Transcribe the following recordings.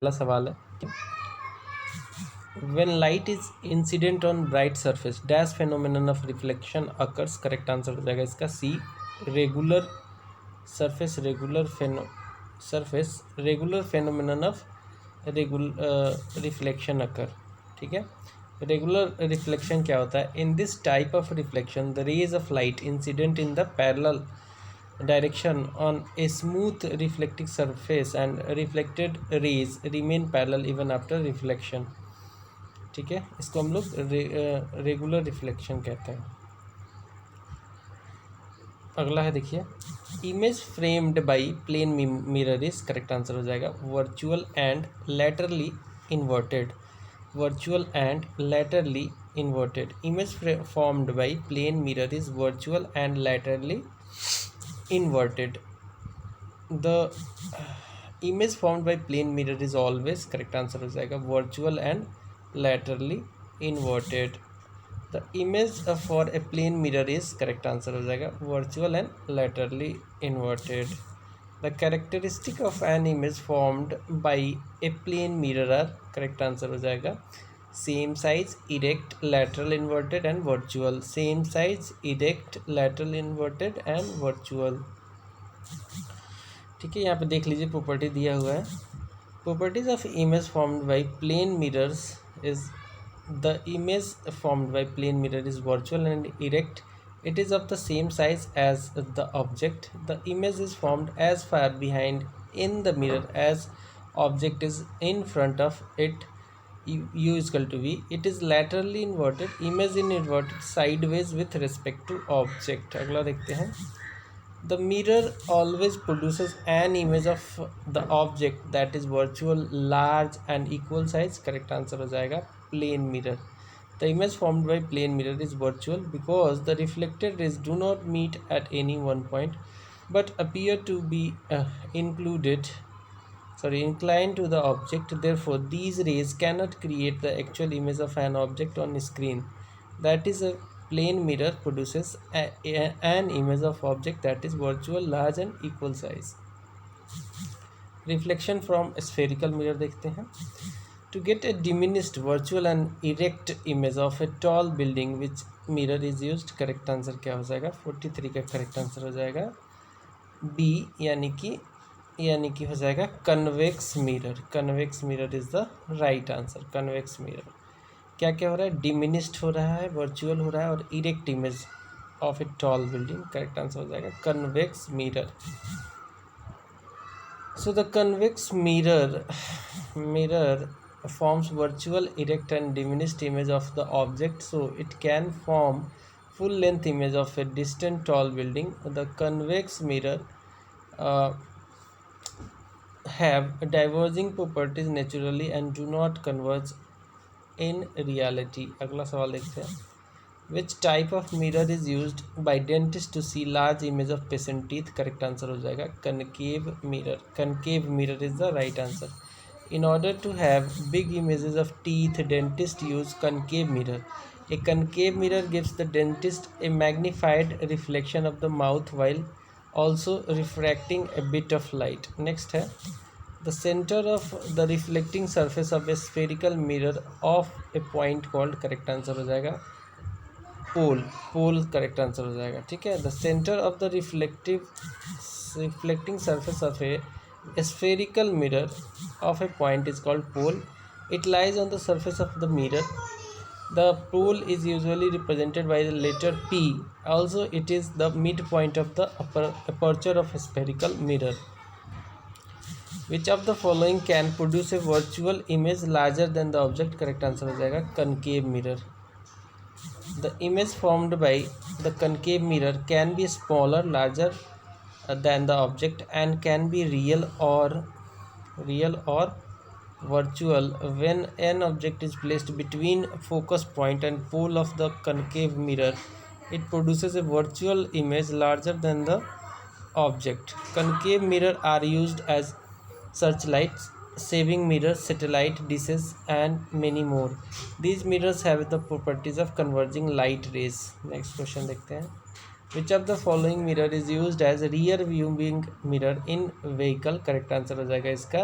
पहला सवाल है, when light is incident on bright surface dash phenomenon of reflection occurs। Correct answer हो जाएगा इसका C, regular surface, regular phenomenon of reflection occur. ठीक है, रेगुलर रिफ्लेक्शन क्या होता है? In this type of reflection the rays of light incident in the parallel direction on a smooth reflecting surface and reflected rays remain parallel even after reflection। ठीक है, इसको हम लोग रेगुलर रिफ्लेक्शन कहते हैं। अगला है, देखिए, image framed by plane mirror is, correct answer हो जाएगा virtual and laterally inverted. Virtual and laterally inverted image formed by plane mirror is virtual and laterally inverted। The image formed by plane mirror is always, correct answer हो जाएगा virtual and laterally inverted। The image for a plane mirror is, correct answer हो जाएगा virtual and laterally inverted। The characteristic of an image formed by a plane mirror are, correct answer हो जाएगा same size, erect, lateral inverted and virtual. Same size, erect, lateral inverted and virtual. ठीक है, यहाँ पे देख लीजिए property दिया हुआ है। Properties of image formed by plane mirrors is, the image formed by plane mirror is virtual and erect. It is of the same size as the object. The image is formed as far behind in the mirror as object is in front of it. U is equal to V. It is laterally inverted, image in inverted sideways with respect to object। अगला देखते हैं, the mirror always produces an image of the object that is virtual, large and equal size। correct answer हो जाएगा plane mirror। The image formed by plane mirror is virtual because the reflected rays do not meet at any one point but appear to be inclined to the object। therefore these rays cannot create the actual image of an object on screen। that is, a plane mirror produces an image of object that is virtual, large and equal size। reflection from spherical mirror देखते हैं, to get a diminished, virtual and erect image of a tall building which mirror is used। correct answer क्या हो जाएगा 43 का correct answer हो जाएगा B, यानी कि हो जाएगा convex mirror. Convex mirror is the right answer. Convex mirror क्या क्या हो रहा है? डिमिनिस्ड हो रहा है, वर्चुअल हो रहा है और erect image of a tall building. Correct answer हो जाएगा convex mirror. So the convex mirror forms virtual, erect and diminished image of the object, so it can form full length image of a distant tall building। the convex mirror have diverging properties naturally and do not converge in reality। अगला सवाल देखते हैं, which type of mirror is used by dentist to see large image of patient teeth। correct answer हो जाएगा concave mirror। concave mirror is the right answer। in order to have big images of teeth dentist use concave mirror। a concave mirror gives the dentist a magnified reflection of the mouth while also refracting a bit of light। next है, the center of the reflecting surface of a spherical mirror of a point called, correct answer हो जाएगा पोल। पोल correct answer हो जाएगा। ठीक है, the centre of the reflecting surface of a spherical mirror of a point is called pole। it lies on the surface of the mirror। the pole is usually represented by the letter P। also it is the midpoint of the aperture of a spherical mirror। which of the following can produce a virtual image larger than the object। correct answer हो जाएगा concave mirror। the image formed by the concave mirror can be smaller, larger than the object and can be real or virtual। when an object is placed between focus point and pole of the concave mirror it produces a virtual image larger than the object। concave mirror are used as searchlights, saving mirrors, satellite dishes and many more। these mirrors have the properties of converging light rays। next question देखते हैं, which of the following mirror is used as rear viewing mirror in vehicle। correct answer हो जाएगा इसका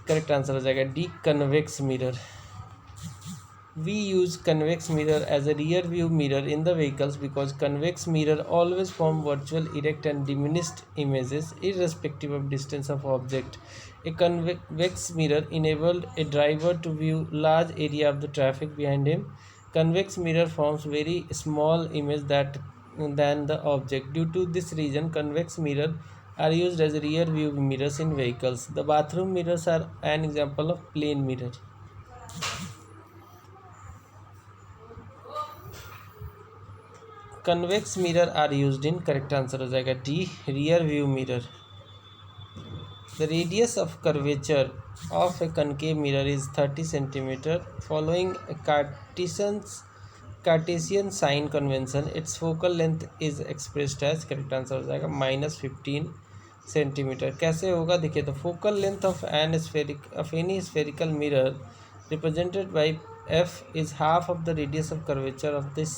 correct answer हो जाएगा D convex mirror. We use convex mirror as a rear view mirror in the vehicles because convex mirror always form virtual erect and diminished images irrespective of distance of object. A convex mirror enabled a driver to view large area of the traffic behind him. Convex mirror forms very small image than the object. Due to this reason, convex mirror are used as rear view mirrors in vehicles. The bathroom mirrors are an example of plane mirror. Convex mirror are used in, correct answer हो जाएगा D rear view mirror. The radius of curvature of a concave mirror is 30 centimetre following Cartesian sign convention. Its focal length is expressed as, correct answer हो जाएगा -15 centimetre. कैसे होगा देखिए, तो focal length of any spherical mirror represented by F is half of the radius of curvature of this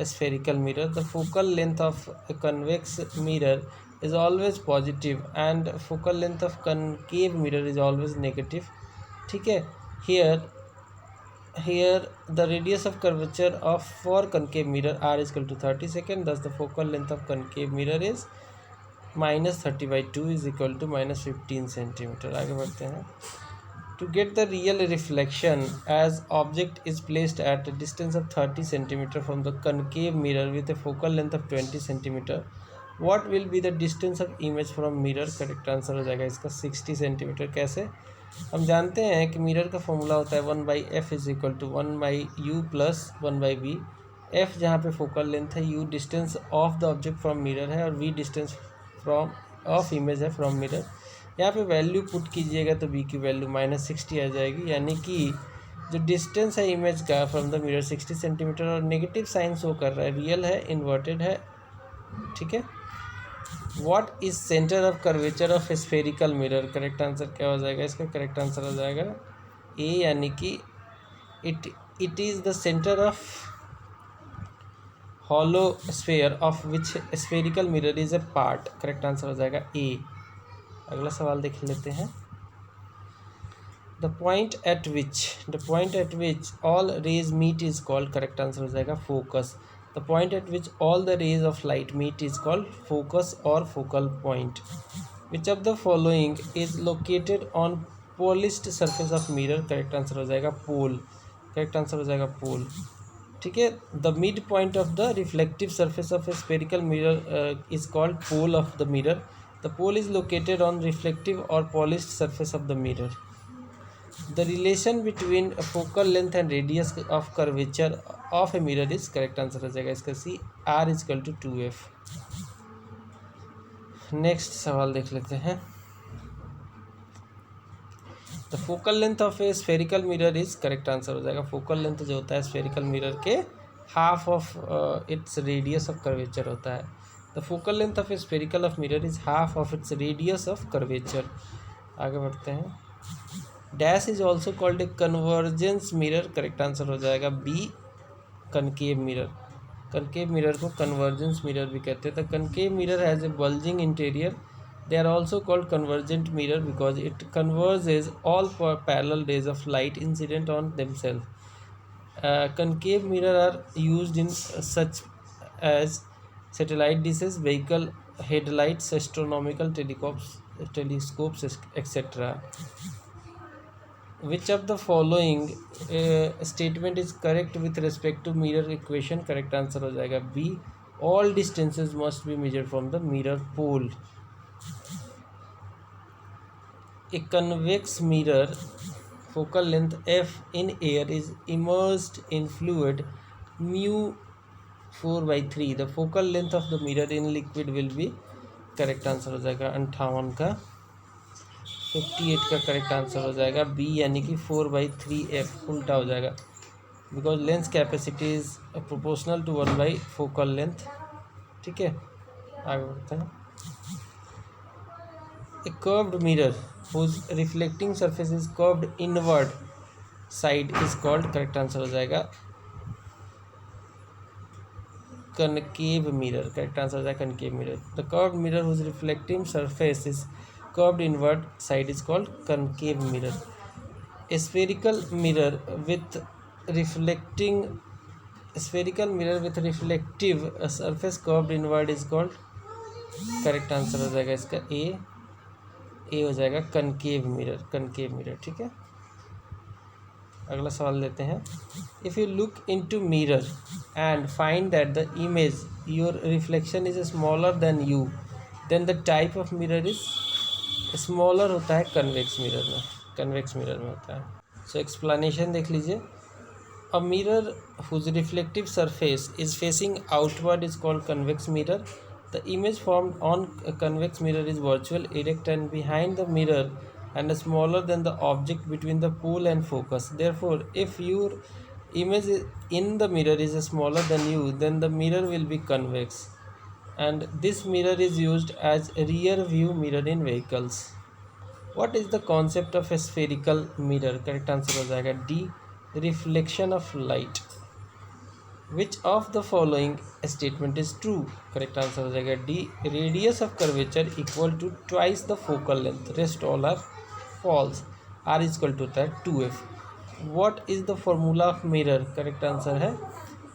spherical mirror. The focal length of a convex mirror is always positive and focal length of concave mirror is always negative. ठीक है, here the radius of curvature of for concave mirror r is equal to 30 second. Thus the focal length of concave mirror is -30/2 is equal to -15 centimeter. आगे बढ़ते हैं। To get the real reflection as object is placed at a distance of 30 centimeter from the concave mirror with a focal length of 20 centimeter, what will be the distance of image from mirror? Correct answer हो जाएगा इसका 60 centimetre. कैसे, हम जानते हैं कि mirror का formula होता है 1/f is equal to 1/u plus 1/v। f जहाँ पे फोकल लेंथ है, u distance of the object from mirror है और v distance from of image है फ्रॉम मिरर। यहाँ पे वैल्यू पुट कीजिएगा तो b की वैल्यू -60 आ जाएगी, यानी कि जो डिस्टेंस है इमेज का फ्रॉम द मिरर 60 सेंटीमीटर और नेगेटिव साइन शो कर रहा है, रियल है इन्वर्टेड है। ठीक है, what is centre of curvature of spherical mirror? Correct answer क्या हो जाएगा इसका? करेक्ट आंसर हो जाएगा ए, यानी कि it is the centre of hollow sphere of which spherical mirror is a part. Correct answer हो जाएगा ए। अगला सवाल देख लेते हैं। The point at which all rays meet is called, correct answer हो जाएगा focus. The point at which all the rays of light meet is called focus और focal point. Which of the following is located on polished surface of mirror? Correct answer हो जाएगा पोल। Correct answer हो जाएगा pole. ठीक है, the mid point of the reflective surface of a spherical mirror is called pole of the mirror. The pole is located on reflective or polished surface of the mirror. The relation between a focal length and radius of curvature of a mirror is, correct answer हो जाएगा इसका सी, r is equal to 2f। Next सवाल देख लेते हैं। The focal length of a spherical mirror is, correct answer हो जाएगा focal length जो होता है spherical mirror के half of its radius of curvature होता है। The focal length of a spherical of mirror is half of its radius of curvature। आगे बढ़ते हैं। Dash is also called a convergence mirror, correct answer हो जाएगा B concave mirror। concave mirror को convergence mirror भी कहते हैं। The concave mirror has a bulging interior. They are also called convergent mirror because it converges all parallel rays of light incident on themselves. Concave mirror are used in such as satellite dishes, vehicle headlights, astronomical telescopes, etc. Which of the following statement is correct with respect to mirror equation? Correct answer हो जाएगा B, all distances must be measured from the mirror pole. A convex mirror focal length f in air is immersed in fluid mu 4/3. The focal length of the mirror in liquid will be, correct answer हो जाएगा 58 का, 58 का correct answer हो जाएगा B, यानी कि 4/3f उल्टा हो जाएगा because lens capacity is proportional to 1 focal length. ठीक है, आगे बढ़ते हैं। A curved mirror whose reflecting surface is curved inward side is called, correct answer हो जाएगा concave mirror। करेक्ट आंसर हो जाएगा concave mirror। The curved mirror whose reflecting surface is curved inward side is called concave mirror. A reflecting spherical mirror with reflective surface curved inward is called, correct answer हो जाएगा इसका ए हो जाएगा concave mirror. ठीक है, अगला सवाल लेते हैं। If you look into mirror and find that the image your reflection is smaller than you, then the type of mirror is, smaller होता है कन्वेक्स मिरर में होता है। सो एक्सप्लेनेशन देख लीजिए। A mirror whose reflective surface is facing outward is called convex mirror. The image formed on a convex mirror is virtual, erect and behind the mirror and smaller than the object between the pole and focus. Therefore, if your image in the mirror is smaller than you, then the mirror will be convex. And this mirror is used as a rear view mirror in vehicles. What is the concept of a spherical mirror? Correct answer हो जाएगा D, reflection of light. Which of the following statement is true? Correct answer हो जाएगा D, radius of curvature equal to twice the focal length, rest all are false, R equal to होता है 2f. What is the formula of mirror? Correct answer है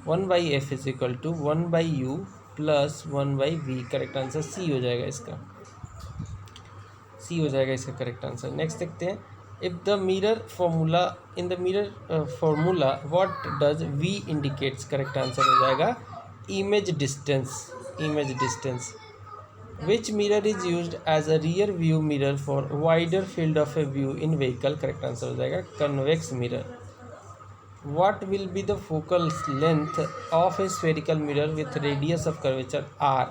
1/f is equal to 1/u plus 1/v। Correct answer C हो जाएगा इसका, सी हो जाएगा इसका correct answer. Next देखते हैं। If the mirror formula, in the mirror formula what does we indicates? Correct answer हो जाएगा image distance. Which mirror is used as a rear view mirror for wider field of a view in vehicle? Correct answer हो जाएगा convex mirror. What will be the focal length of a spherical mirror with radius of curvature R?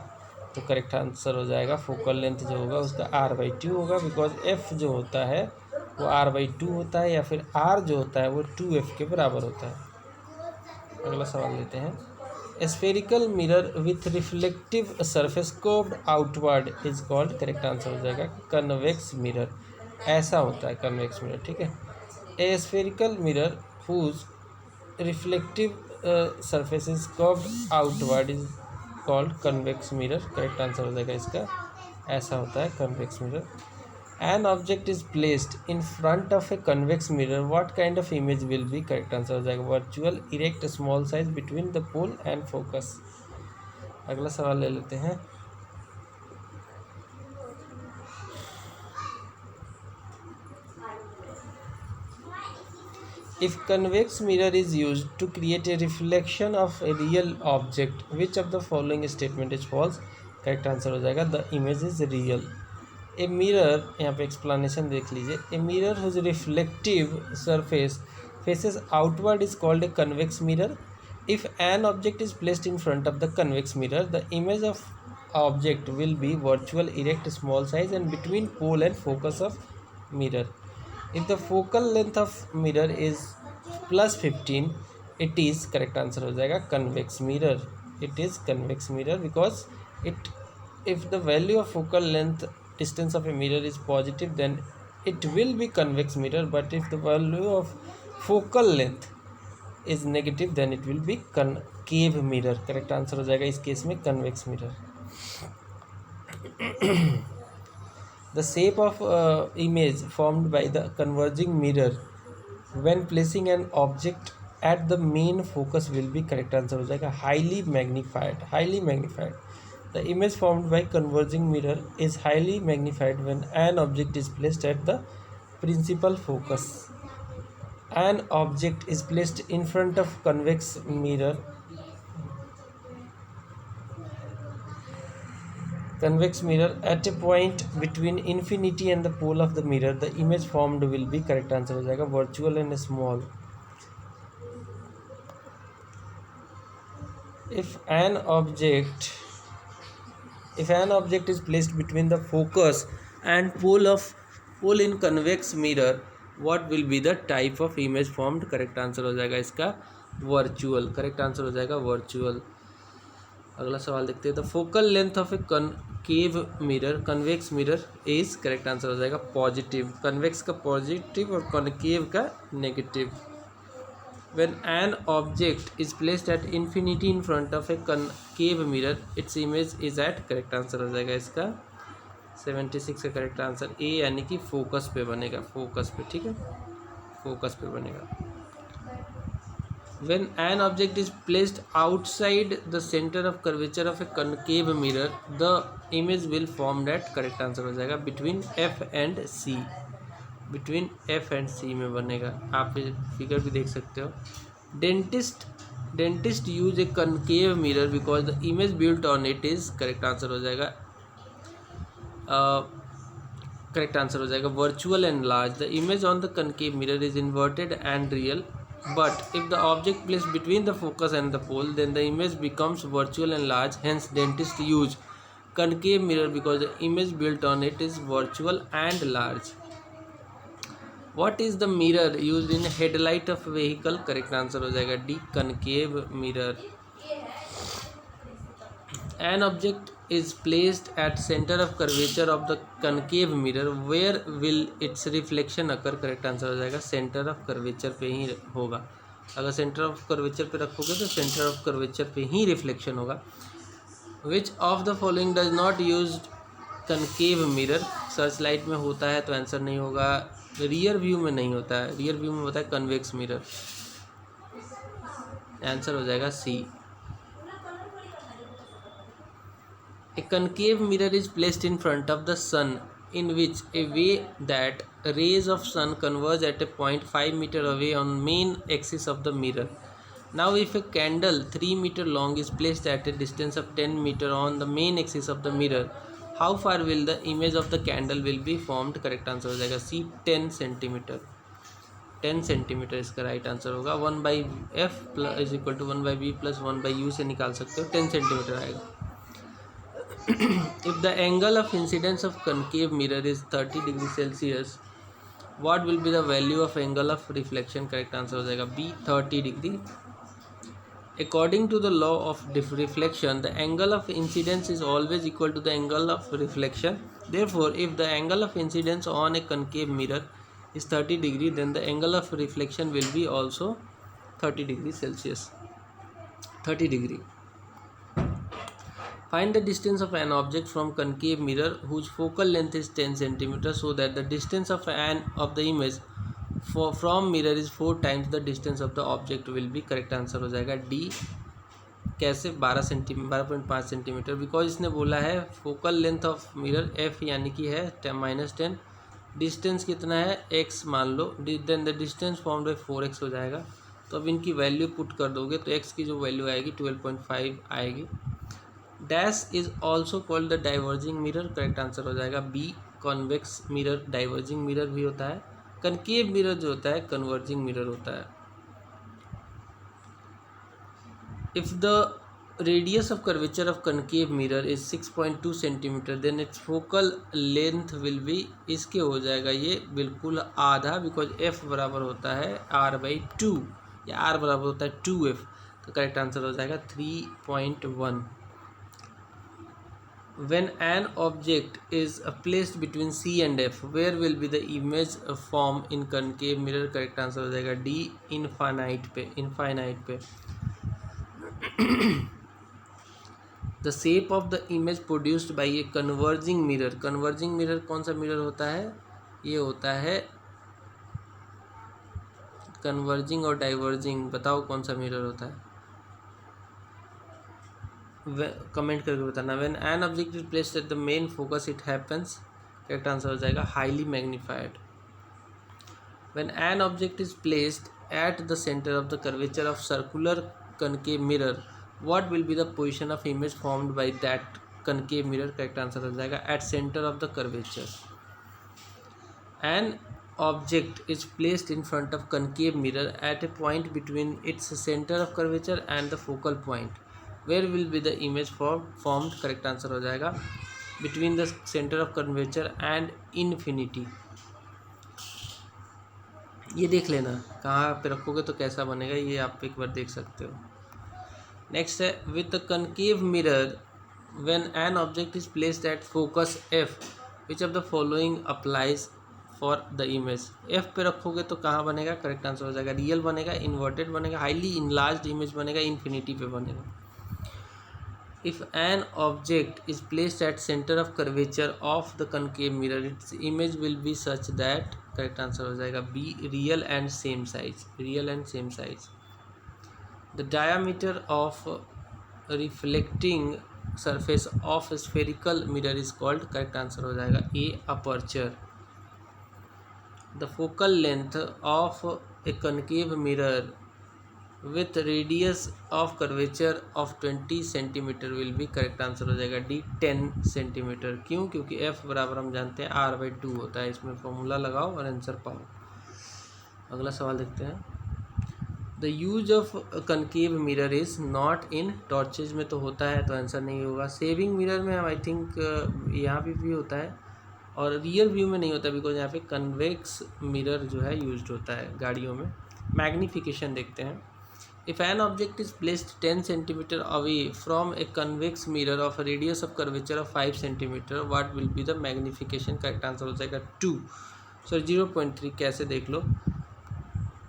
तो correct answer हो जाएगा focal length जो होगा उसका r/2 होगा, because f जो होता है वो r/2 होता है, या फिर r जो होता है वो 2f के बराबर होता है। अगला सवाल लेते हैं। Spherical mirror with reflective surface curved outward is called? Correct answer हो जाएगा कन्वेक्स मिरर। ऐसा होता है कन्वेक्स मिरर। ठीक है, a spherical mirror whose reflective surface is curved outward is called convex mirror. Correct answer हो जाएगा इसका, ऐसा होता है convex mirror. An object is placed in front of a convex mirror, what kind of image will be? Correct answer हो जाएगा virtual, erect, small size, between the pole and focus. अगला सवाल ले लेते हैं। If convex mirror is used to create a reflection of a real object, which of the following statement is false? Correct answer हो जाएगा the image is real. A mirror, यहाँ पे explanation देख लीजिए। A mirror whose reflective surface faces outward is called a convex mirror. If an object is placed in front of the convex mirror, the image of object will be virtual, erect, small size and between pole and focus of mirror. If the focal length of mirror is +15, it is, correct answer हो जाएगा convex mirror. It is convex mirror because if the value of focal length distance of a mirror is positive, then it will be convex mirror. But if the value of focal length is negative, then it will be concave mirror. Correct answer हो जाएगा इस case में convex mirror. The shape of image formed by the converging mirror when placing an object at the main focus will be, correct answer हो जाएगा highly magnified. The image formed by converging mirror is highly magnified when an object is placed at the principal focus. An object is placed in front of convex mirror. Convex mirror at a point between infinity and the pole of the mirror, the image formed will be, correct answer हो जाएगा virtual and small. If an object is placed between the focus and pole in convex mirror, what will be the type of image formed? correct answer हो जाएगा इसका virtual. correct answer हो जाएगा virtual. अगला सवाल देखते हैं। The focal length of a convex mirror is, correct answer हो जाएगा पॉजिटिव। कन्वेक्स का पॉजिटिव और कॉन्केव का negative. When an object is placed at infinity in front of a concave mirror, its image is at, correct answer हो जाएगा इसका 76 का correct answer ए यानी कि फोकस पे बनेगा, फोकस पे, ठीक है, फोकस पे बनेगा। When an object is placed outside the center of curvature of a concave mirror, the image will form that, correct answer हो जाएगा between F and C, between F and C में बनेगा। आप फिगर भी देख सकते हो। Dentist use A concave mirror because the image built on it is, correct answer हो जाएगा, करेक्ट आंसर हो जाएगा virtual and large. The image on the concave mirror is inverted and real, but if the object placed between the focus and the pole, then the image becomes virtual and large. Hence dentists use concave mirror because the image built on it is virtual and large. What is the mirror used in headlight of vehicle? Correct answer हो जाएगा D, concave mirror. An object is placed at center of curvature of the concave mirror. Where will its reflection occur? Correct answer हो जाएगा centre of curvature पे ही होगा। अगर centre of curvature पे रखोगे तो सेंटर ऑफ कर्वेचर पे ही reflection होगा। विच of the following does not use concave mirror? Search light में होता है तो आंसर नहीं होगा। रियर व्यू में नहीं होता है, रियर व्यू में होता है कन्वेक्स मिरर, आंसर हो जाएगा सी। A concave mirror is placed in front of the sun in which a way that rays of sun converge at a point 5 meter away on main axis of the mirror. Now if a candle 3 meter long is placed at a distance of 10 meter on the main axis of the mirror, how far will the image of the candle will be formed? Correct answer हो जाएगा सी 10 centimetre, 10 centimetre इसका right answer होगा। 1/f is equal to 1/b plus 1/u से निकाल सकते हो, 10 centimetre आएगा। If the angle of incidence of concave mirror is 30 degree Celsius, what will be the value of angle of reflection? Correct answer हो जाएगा B, 30 degree. According to the law of reflection, the angle of incidence is always equal to the angle of reflection. Therefore, if the angle of incidence on a concave mirror is 30 degree, then the angle of reflection will be also 30 degree Celsius, 30 degree. Find the distance of an object from concave mirror whose focal length is 10 cm so that the distance of the image from mirror is 4 times the distance of the object will be. correct answer हो जाएगा D। कैसे? 12.5 centimetre, because इसने बोला है focal length of mirror f यानी कि है -10, distance कितना है x मान लो, then the distance form by 4x हो जाएगा। तो अब इनकी वैल्यू पुट कर दोगे तो x की जो वैल्यू आएगी 12.5 आएगी। Dash is also called the diverging mirror, correct answer हो जाएगा B, convex mirror diverging mirror भी होता है। कनकेव मिरर जो होता है कन्वर्जिंग मिरर होता है। If the radius of curvature of concave mirror is 6.2 centimetre then its focal length will be, इसके हो जाएगा ये बिल्कुल आधा, बिकॉज एफ बराबर होता है r/2 या r बराबर होता है 2f, तो करेक्ट आंसर हो जाएगा 3.1। When an object is placed between C and F, where will be the image form in concave mirror? Correct answer हो जाएगा D, इनफाइनाइट पे, इनफाइनाइट पे। The shape of the image produced by a converging mirror, converging mirror कौन सा mirror होता है? ये होता है कन्वर्जिंग और डाइवर्जिंग, बताओ कौन सा मिरर होता है? कमेंट करके बताना। When an object is placed at the main focus it happens, correct answer हो जाएगा highly magnified. When an object is placed at the centre of the curvature of circular concave mirror, what will be the position of image formed by that concave mirror? Correct answer हो जाएगा at centre of the curvature. N object is placed in front of concave mirror at A point between its centre of curvature and the focal point, where will be the image formed? Correct answer हो जाएगा between the centre of curvature and infinity. ये देख लेना कहाँ पे रखोगे तो कैसा बनेगा, ये आप एक बार देख सकते हो। नेक्स्ट है with the concave mirror when an object is placed at focus F, which of the following applies for the image? F पे रखोगे तो कहाँ बनेगा? करेक्ट आंसर हो जाएगा रियल बनेगा, इन्वर्टेड बनेगा, हाईली इनलार्ज्ड इमेज बनेगा, इन्फिनिटी पे बनेगा। If an object is placed at center of curvature of the concave mirror, its image will be such that, correct answer हो जाएगा B, real and same size, real and same size. The diameter of reflecting surface of spherical mirror is called, correct answer हो जाएगा A, aperture. The focal length of a concave mirror with radius of curvature of 20 centimetre will be, correct answer हो जाएगा D, 10 centimetre. क्यों? क्योंकि F बराबर हम जानते हैं r/2 होता है. इसमें फॉर्मूला लगाओ और आंसर पाओ. अगला सवाल देखते हैं. The use of concave mirror is not in torches में तो होता है, तो आंसर नहीं होगा. सेविंग मिरर में आई थिंक यहाँ भी होता है, और रियर व्यू में नहीं होता बिकॉज यहाँ पे कन्वेक्स मिरर जो है यूज्ड होता है गाड़ियों में. मैग्नीफिकेशन देखते हैं. If an object is placed 10 cm away from a convex mirror of a radius of curvature of 5 cm, what will be the magnification? Correct answer हो जाएगा 2, सॉरी 0.3. कैसे देख लो,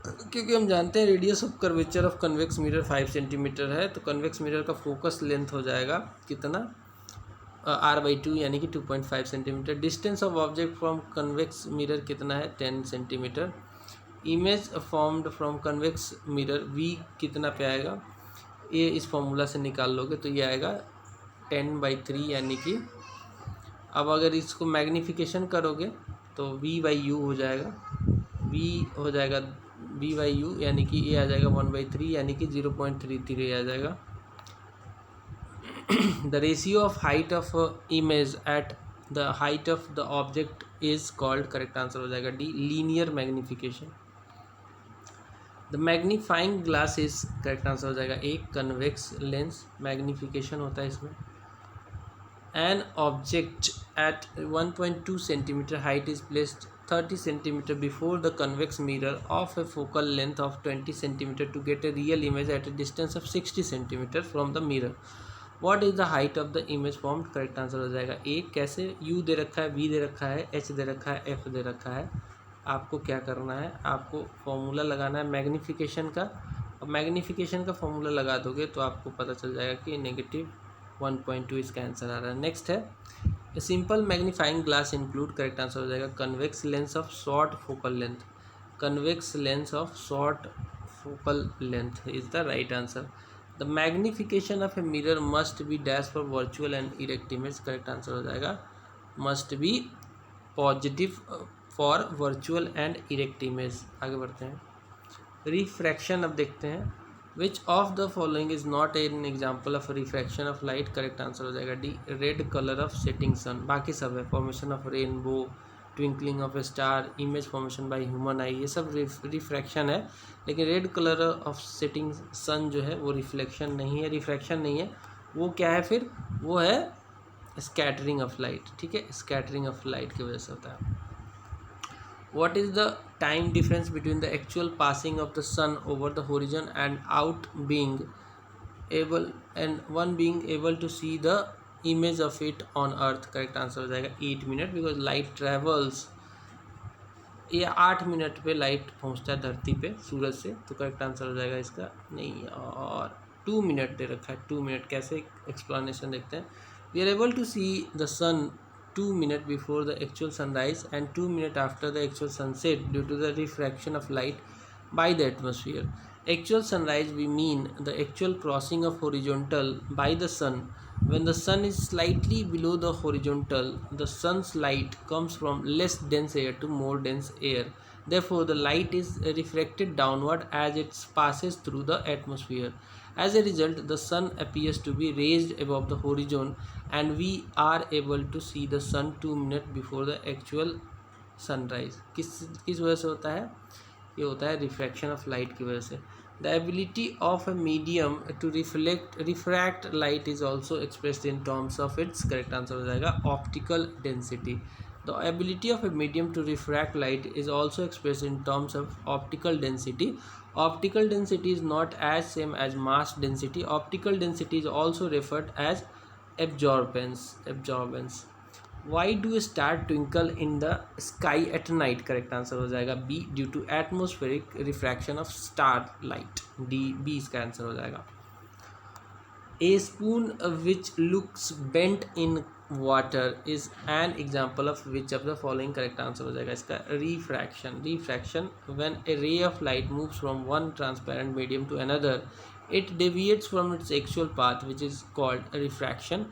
क्योंकि हम जानते हैं radius of curvature of convex mirror 5 centimetre है, तो कन्वेक्स मिरर का फोकस लेंथ हो जाएगा कितना, r/2 यानी कि 2.5 centimetre. Distance of object from convex mirror कितना है, 10 centimetre. Image formed from convex mirror v कितना पे आएगा, ये इस फॉर्मूला से निकाल लोगे तो ये आएगा 10/3, यानी कि अब अगर इसको मैग्नीफिकेशन करोगे तो v/u हो जाएगा, v हो जाएगा v/u, यानी कि ये आ जाएगा 1/3, यानी कि 0.33 आ जाएगा. The ratio of height of image at the height of the object is called, correct answer हो जाएगा D, linear magnification. The magnifying glass is, correct answer हो जाएगा ए, कन्वेक्स लेंस. मैग्नीफिकेशन होता है इसमें. An object at 1.2 centimetre height is placed 30 centimetre before the convex mirror of a focal length of 20 centimetre to get a real image at a distance of 60 centimetre from the mirror. What is the height of the image formed, correct answer हो जाएगा ए. कैसे, u दे रखा है, v दे रखा है, h दे रखा है, f दे रखा है. आपको क्या करना है, आपको फॉर्मूला लगाना है मैग्नीफिकेशन का, और मैग्नीफिकेशन का फॉर्मूला लगा दोगे तो आपको पता चल जाएगा कि -1.2 इसका आंसर आ रहा है. नेक्स्ट है, a simple magnifying glass include, correct answer हो जाएगा convex lens of short focal length. Convex lens of short focal length is the right answer. The magnification of a mirror must be dash for virtual and erect image, correct answer हो जाएगा must be positive for virtual and erect image. आगे बढ़ते हैं. Refraction अब देखते हैं. Which of the following is not an example of refraction of light, correct answer हो जाएगा D, red colour of setting sun. बाकी सब है, formation of rainbow, twinkling of a star, image formation by human eye, ये सब refraction है. लेकिन red colour of setting sun जो है वो रिफ्लेक्शन नहीं है, रिफ्रैक्शन नहीं है. वो क्या है फिर, वो है स्कैटरिंग ऑफ लाइट. ठीक है, स्कैटरिंग ऑफ लाइट की वजह से होता है. What is the time difference between the actual passing of the sun over the horizon and one being able to see the image of it on earth? Correct answer हो जाएगा 8 minute, because light travels, ये 8 minute पे light पहुंचता है धरती पे सूरज से, तो करेक्ट आंसर हो जाएगा इसका नहीं. और 2 मिनट दे रखा है, 2 मिनट. कैसे एक्सप्लेनेशन देखते हैं. We are able to see the sun 2 minutes before the actual sunrise and 2 minutes after the actual sunset due to the refraction of light by the atmosphere. Actual sunrise we mean the actual crossing of horizontal by the sun. When the sun is slightly below the horizontal, the sun's light comes from less dense air to more dense air. Therefore, the light is refracted downward as it passes through the atmosphere. As a result, the sun appears to be raised above the horizon and we are able to see the sun 2 minutes before the actual sunrise. किस वजह से होता है, ये होता है refraction of light की वजह से. The ability of a medium to refract light is also expressed in terms of its, correct answer हो जाएगा optical density. The ability of a medium to refract light is also expressed in terms of optical density. Optical density is not as same as mass density. Optical density is also referred as absorbance. Why do stars twinkle in the sky at night? Correct answer हो जाएगा B, due to atmospheric refraction of star light. D, B इसका answer हो जाएगा. A spoon which looks bent in water is an example of which of the following? Correct answer हो जाएगा इसका refraction. Refraction, when a ray of light moves from one transparent medium to another, it deviates from its actual path, which is called refraction.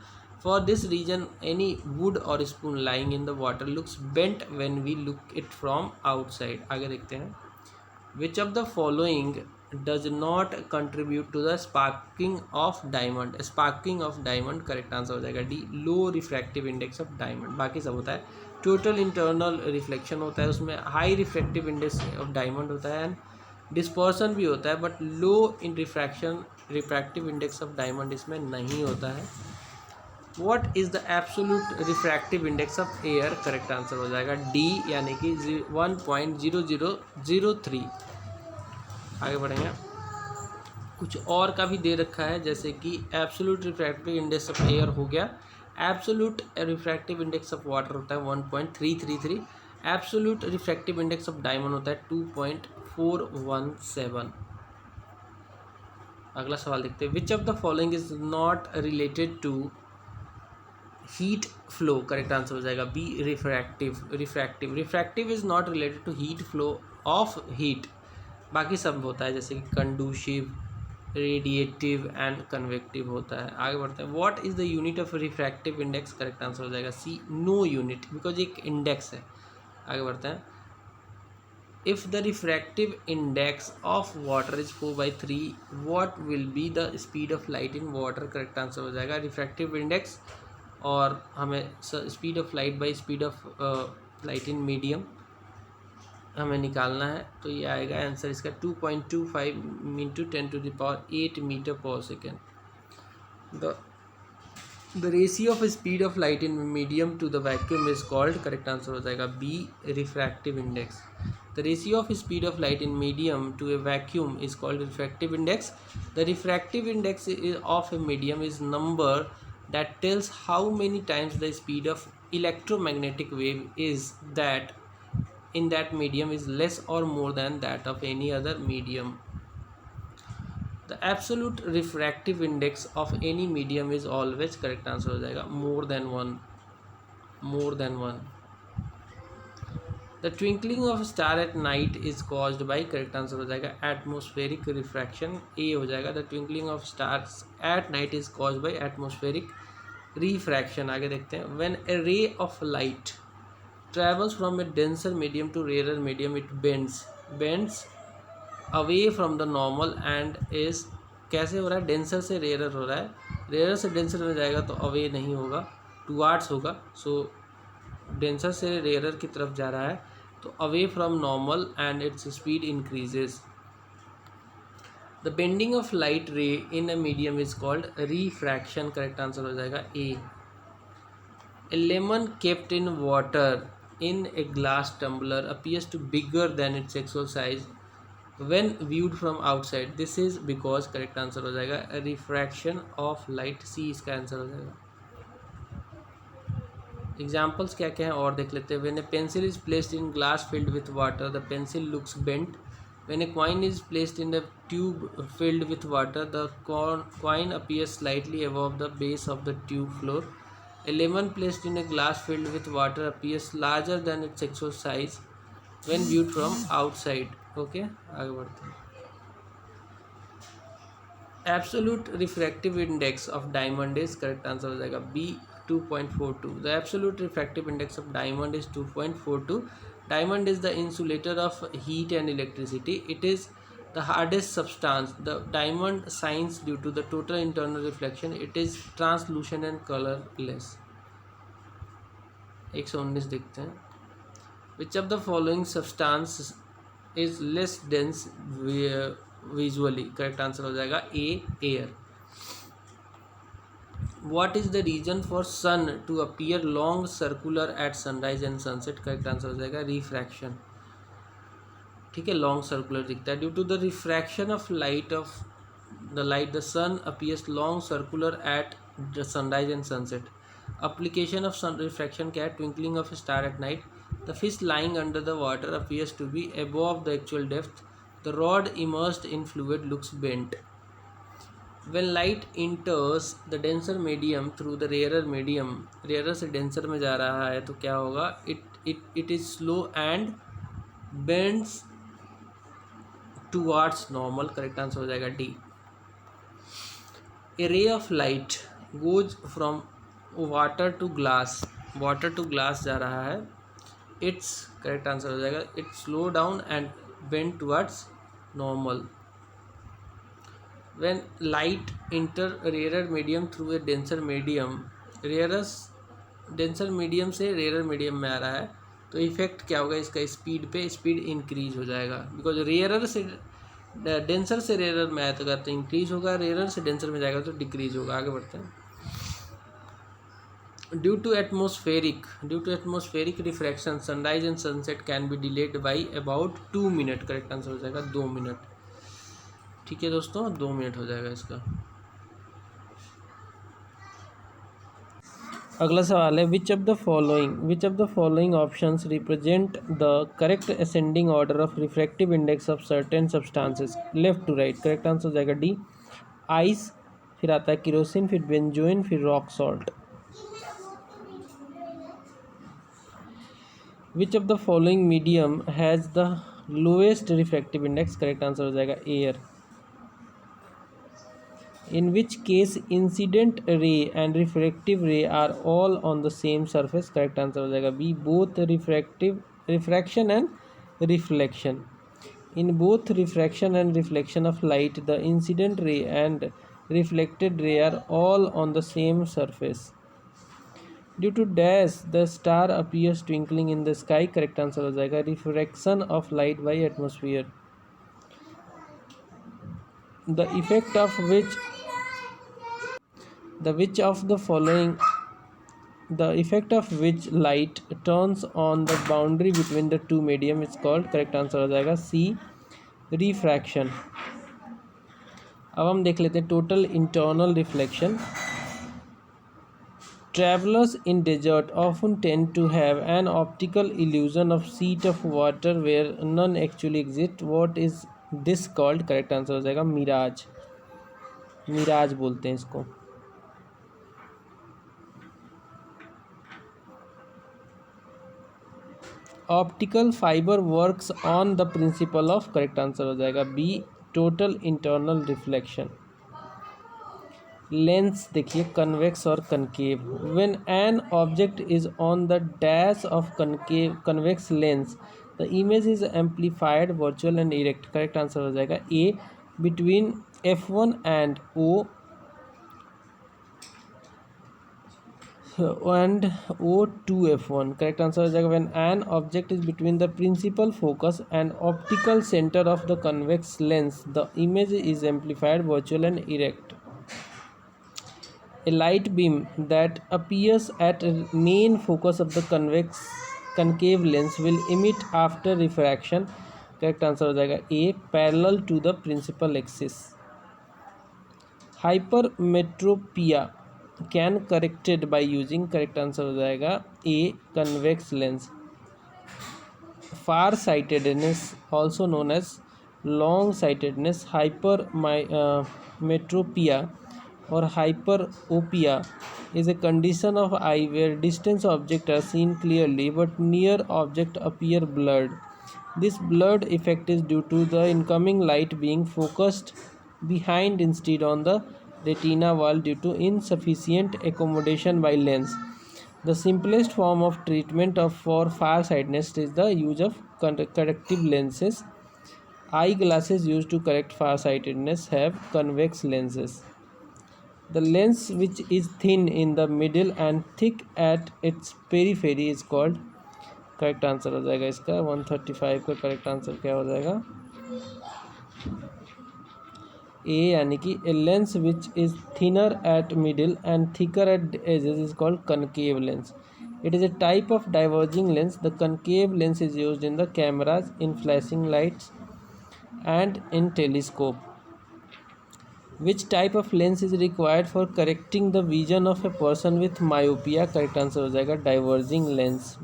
For this reason, any wood or spoon lying in the water looks bent when we look it from outside. आगे देखते हैं. Which of the following does not contribute to the sparking of diamond? Sparking of diamond correct answer हो जाएगा D, low refractive index of diamond. बाकी सब होता है. Total internal reflection होता है, उसमें high refractive index of diamond होता है, एंड डिस्पर्सन भी होता है, but low in refractive index of diamond इसमें नहीं होता है. What is the absolute refractive index of air? Correct answer हो जाएगा डी, यानी कि 1.0003. आगे बढ़ेंगे. कुछ और का भी दे रखा है, जैसे कि absolute refractive index of air हो गया. Absolute refractive index of water होता है 1.333. Absolute refractive index of diamond होता है 2.417. अगला सवाल देखते हैं. Which of the following is not related to heat flow? Correct answer हो जाएगा B, refractive is not related to heat flow of heat. बाकी सब होता है, जैसे कि कंडूसिव, रेडिएटिव एंड कन्वेक्टिव होता है. आगे बढ़ते हैं. What is the unit of refractive index? Correct answer हो जाएगा सी, नो यूनिट, बिकॉज एक इंडेक्स है. आगे बढ़ते हैं. If the refractive index of water is 4/3, what will be the speed of light in water? Correct answer हो जाएगा refractive index, और हमें speed of light by speed of light in medium हमें निकालना है. तो ये आएगा आंसर इसका 2.25 इंटू 10⁸ मीटर पर second. The ratio of speed of light in medium to the vacuum is called? Correct answer हो जाएगा B, refractive index. The ratio of speed of light in medium to a vacuum is called refractive index. The refractive index of a medium is number that tells how many times the speed of electromagnetic wave is that in that medium is less or more than that of any other medium. The absolute refractive index of any medium is always, correct answer हो जाएगा more than 1. The twinkling of a star at night is caused by, correct answer हो जाएगा atmospheric refraction. A हो जाएगा. The twinkling of stars at night is caused by atmospheric refraction. आगे देखते हैं. When a ray of light travels from a denser medium to rarer medium, it bends away from the normal and is, कैसे हो रहा है? Denser से rare हो रहा है. रेयर से डेंसर में जाएगा तो अवे नहीं होगा, टुवार्ड्स होगा. सो डेंसर से रेयर की तरफ जा रहा है, तो away from normal and its speed increases. The bending of light ray in a medium is called refraction. Correct answer हो जाएगा A. A lemon kept in water in a glass tumbler appears to bigger than its actual size when viewed from outside. This is because, correct answer हो जाएगा refraction of light. C इसका answer हो जाएगा. Examples क्या क्या हैं और देख लेते हैं. When a pencil is placed in glass filled with water, the pencil looks bent. When a coin is placed in a tube filled with water, the coin appears slightly above the base of the tube floor. A lemon placed in a glass filled with water appears larger than its actual size when viewed from outside. Okay, आगे बढ़ते हैं. Absolute refractive index of diamond is, correct answer हो जाएगा B, 2.42. The absolute refractive index of diamond is 2.42. Diamond is the insulator of heat and electricity. It is the hardest substance. The diamond shines due to the total internal reflection. It is translucent and colorless. 119 देखते हैं. Which of the following substance is less dense visually? Correct answer हो जाएगा A, air. What is the reason for sun to appear long circular at sunrise and sunset? Correct answer हो जाएगा refraction. ठीक है, long circular दिखता है. Due to the refraction of light the sun appears long circular at the sunrise and sunset. Application of sun refraction क्या है? Twinkling of star at night. The fish lying under the water appears to be above the actual depth. The rod immersed in fluid looks bent. when light enters the denser medium through the rarer medium, rarer से denser में जा रहा है तो क्या होगा, it is slow and bends towards normal. Correct answer हो जाएगा D. A ray of light goes from water to glass, water to glass जा रहा है, its करेक्ट आंसर हो जाएगा it slow down and bend towards normal. When light enter a rarer medium through a denser medium, rarest denser medium से rarer medium में आ रहा है तो इफेक्ट क्या होगा इसका, स्पीड पे स्पीड इंक्रीज हो जाएगा, बिकॉज रेयर से डेंसर से रेयर में आएगा तो इंक्रीज होगा, रेयर से डेंसर में जाएगा तो डिक्रीज होगा. आगे बढ़ते हैं. Due to atmospheric refraction sunrise and sunset can be delayed by about 2 minute. Correct answer हो जाएगा 2 मिनट. ठीक है दोस्तों, 2 मिनट हो जाएगा इसका. अगला सवाल है which of the following options represent the correct ascending order of refractive index of certain substances left to right. Correct answer हो जाएगा डी आइस, फिर आता है केरोसिन, फिर बेंजोइन, फिर rock salt. Which of the following medium has the lowest refractive index. Correct answer हो जाएगा air. In which case incident ray and refractive ray are all on the same surface. Correct answer हो जाएगा B, both refraction and reflection. In both refraction and reflection of light, the incident ray and reflected ray are all on the same surface. Due to dash the star appears twinkling in the sky. Correct answer हो जाएगा refraction of light by atmosphere. The effect of which light turns on the boundary between the two medium is called. Correct answer हो जाएगा सी, refraction. अब हम देख लेते हैं total internal reflection. Travelers in desert often tend to have an optical illusion of sheet of water where none actually exist. What is this called? Correct answer हो जाएगा mirage. Mirage बोलते हैं इसको. Optical fibre works on the principle of. Correct answer हो जाएगा B, total internal reflection. Lens देखिए convex और concave. When an object is on the dash of convex lens the image is amplified, virtual and erect. Correct answer हो जाएगा A, between F1 and O and O to F1. Correct answer हो जाएगा when an object is between the principal focus and optical center of the convex lens the image is amplified, virtual and erect. A light beam that appears at main focus of the concave lens will emit after refraction. Correct answer हो जाएगा A, parallel to the principal axis. Hypermetropia can corrected by using. correct answer हो जाएगा A, convex lens. Far-sightedness also known as long-sightedness, hypermetropia or hyperopia is a condition of eye where distant objects are seen clearly but near objects appear blurred. This blurred effect is due to the incoming light being focused behind instead on the retina wall due to insufficient accommodation by lens. The simplest form of treatment for far-sightedness is the use of corrective lenses. Eyeglasses used to correct far-sightedness have convex lenses. The lens which is thin in the middle and thick at its periphery is called. Correct answer हो जाएगा इसका 135 का correct answer क्या हो जाएगा A, यानी कि a lens which is thinner at middle and thicker at edges is called concave lens. It is a type of diverging lens. The concave lens is used in the cameras, in flashing lights and in telescope. Which type of lens is required for correcting the vision of a person with myopia? Correct answer हो जाएगा diverging lens.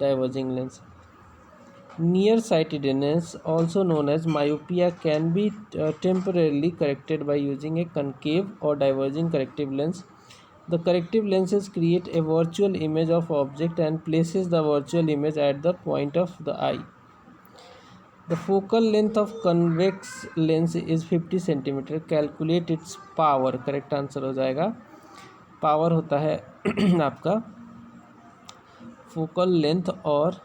Nearsightedness, also known as myopia, can be temporarily corrected by using a concave or diverging corrective lens. The corrective lenses create a virtual image of object and places the virtual image at the point of the eye. The focal length of convex lens is 50 centimetre. Calculate its power. Correct answer हो जाएगा, power होता है आपका focal length, और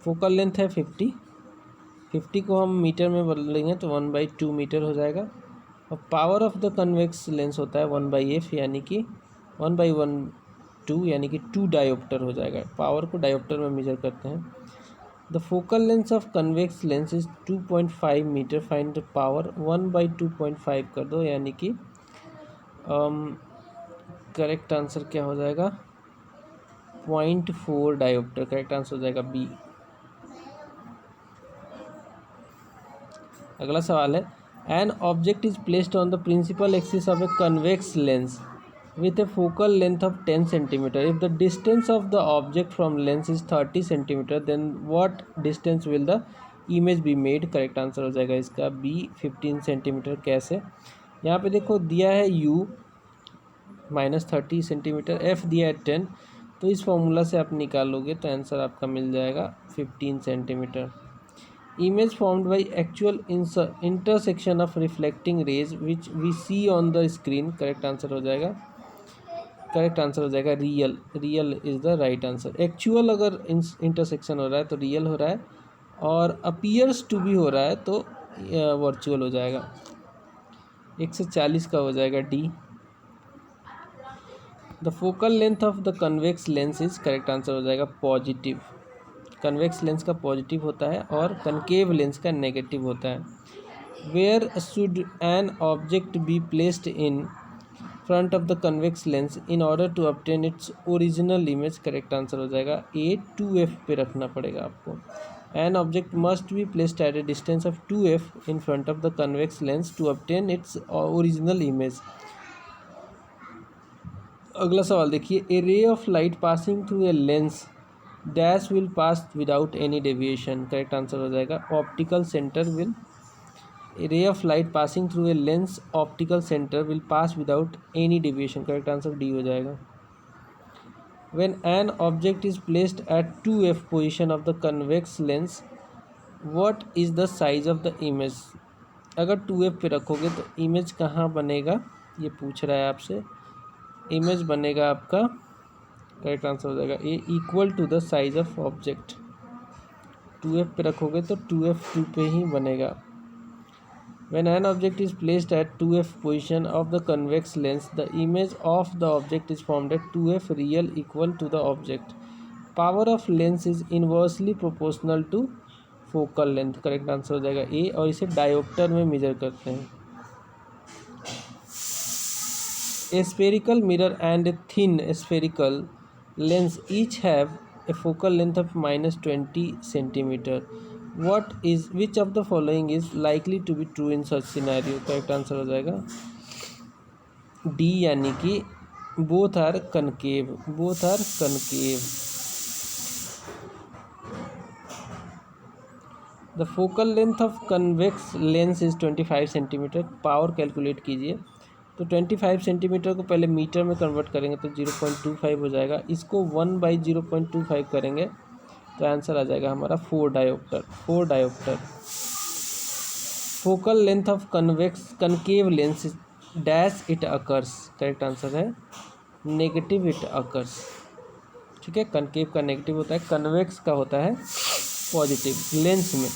focal length है 50 को हम metre में बदलेंगे तो 1/2 मीटर हो जाएगा. और power of the convex lens होता है 1/f, यानी कि 1/12 यानी कि 2 डायोप्टर हो जाएगा. पावर को डायोप्टर में मेजर करते हैं. The focal length of convex lens is 2.5 metre. Find the power. 1/2.5 कर दो, यानी कि करेक्ट आंसर क्या हो जाएगा, 0.4 डायोप्टर. करेक्ट आंसर हो जाएगा बी. अगला सवाल है, an object is placed on the principal axis of a convex lens with a focal length of 10 centimeter. If the distance of the object from lens is 30 centimeter, then what distance will the image be made? Correct answer हो जाएगा इसका B, 15 centimetre. कैसे, यहाँ पे देखो दिया है u -30 centimetre, f दिया है 10, तो इस फॉर्मूला से आप निकालोगे तो आंसर आपका मिल जाएगा 15 centimetre. Image formed by actual intersection of reflecting rays which we see on the screen. Correct answer हो जाएगा, करेक्ट आंसर हो जाएगा real. Real is the right answer. Actual अगर इंटरसेक्शन हो रहा है तो रियल हो रहा है, और अपीयर्स टू भी हो रहा है तो वर्चुअल हो जाएगा. 140 का हो जाएगा D. The focal length of the convex lens is, correct answer हो जाएगा पॉजिटिव. कन्वेक्स लेंस का पॉजिटिव होता है और कनकेव लेंस का नेगेटिव होता है. Where should an object be placed in front of the convex lens in order to obtain its original image. Correct answer हो जाएगा ए, 2f पे रखना पड़ेगा आपको. An object must be placed at a distance of 2f in front of the convex lens to obtain its original image. अगला सवाल देखिए, a ray of light passing through a lens dash will pass without any deviation. Correct answer हो जाएगा optical centre will. A ray of light passing through a lens optical center will pass without any deviation. Correct answer D हो जाएगा. When an object is placed at 2f position of the convex lens, what is the size of the image? अगर 2f पे रखोगे तो image कहाँ बनेगा, ये पूछ रहा है आपसे. इमेज बनेगा आपका, करेक्ट आंसर हो जाएगा A, equal to the size of object. 2f पे रखोगे तो 2f 2 पे ही बनेगा. When an object is placed at 2f position of the convex lens, the image of the object is formed at 2f real equal to the object. Power of lens is inversely proportional to focal length. Correct answer हो जाएगा ए, और इसे dioptre में measure करते हैं. A spherical mirror and a thin spherical lens each have a focal length of -20 centimeter. which of the following is likely to be true in such scenario? Correct answer हो जाएगा D, यानी कि both are concave. Both are concave. The focal length of convex lens is 25 centimetre. Power calculate कीजिए. तो 25 centimetre को पहले metre में convert करेंगे तो 0.25 हो जाएगा. इसको 1/0.25 करेंगे तो आंसर आ जाएगा हमारा 4 dioptre. 4 dioptre. Focal length of concave lens dash it occurs. Correct answer है नेगेटिव इट अकर्स. ठीक है, कनकेव का नेगेटिव होता है, कन्वेक्स का होता है पॉजिटिव लेंस में.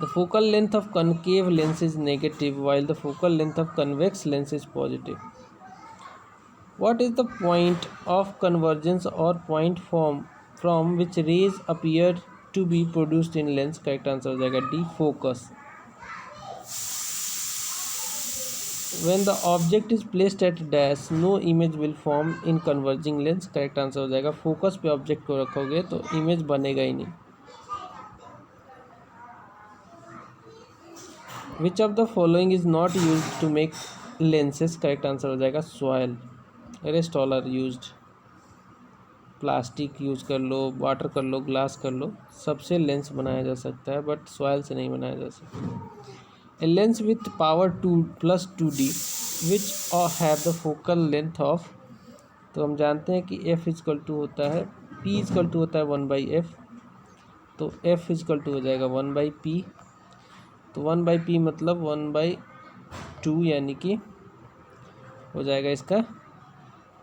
The focal length of concave lens is negative while the focal length of convex lens is positive. What is the point of convergence or point from which rays appear to be produced in lens? Correct answer हो जाएगा D, focus. When the object is placed at dash, no image will form in converging lens. Correct answer हो जाएगा focus पे object को रखोगे तो image बनेगा ही नहीं. Which of the following is not used to make lenses? Correct answer हो जाएगा soil. Rest all are used. Plastic use कर लो, वाटर कर लो, ग्लास कर लो, सबसे लेंस बनाया जा सकता है, बट सॉइल से नहीं बनाया जा सकता। A lens with power 2 + 2d which have the focal length of, तो हम जानते हैं कि F = होता है P = होता है 1/f, तो F = हो जाएगा 1/p, तो 1/p मतलब 1/2, यानी कि हो जाएगा इसका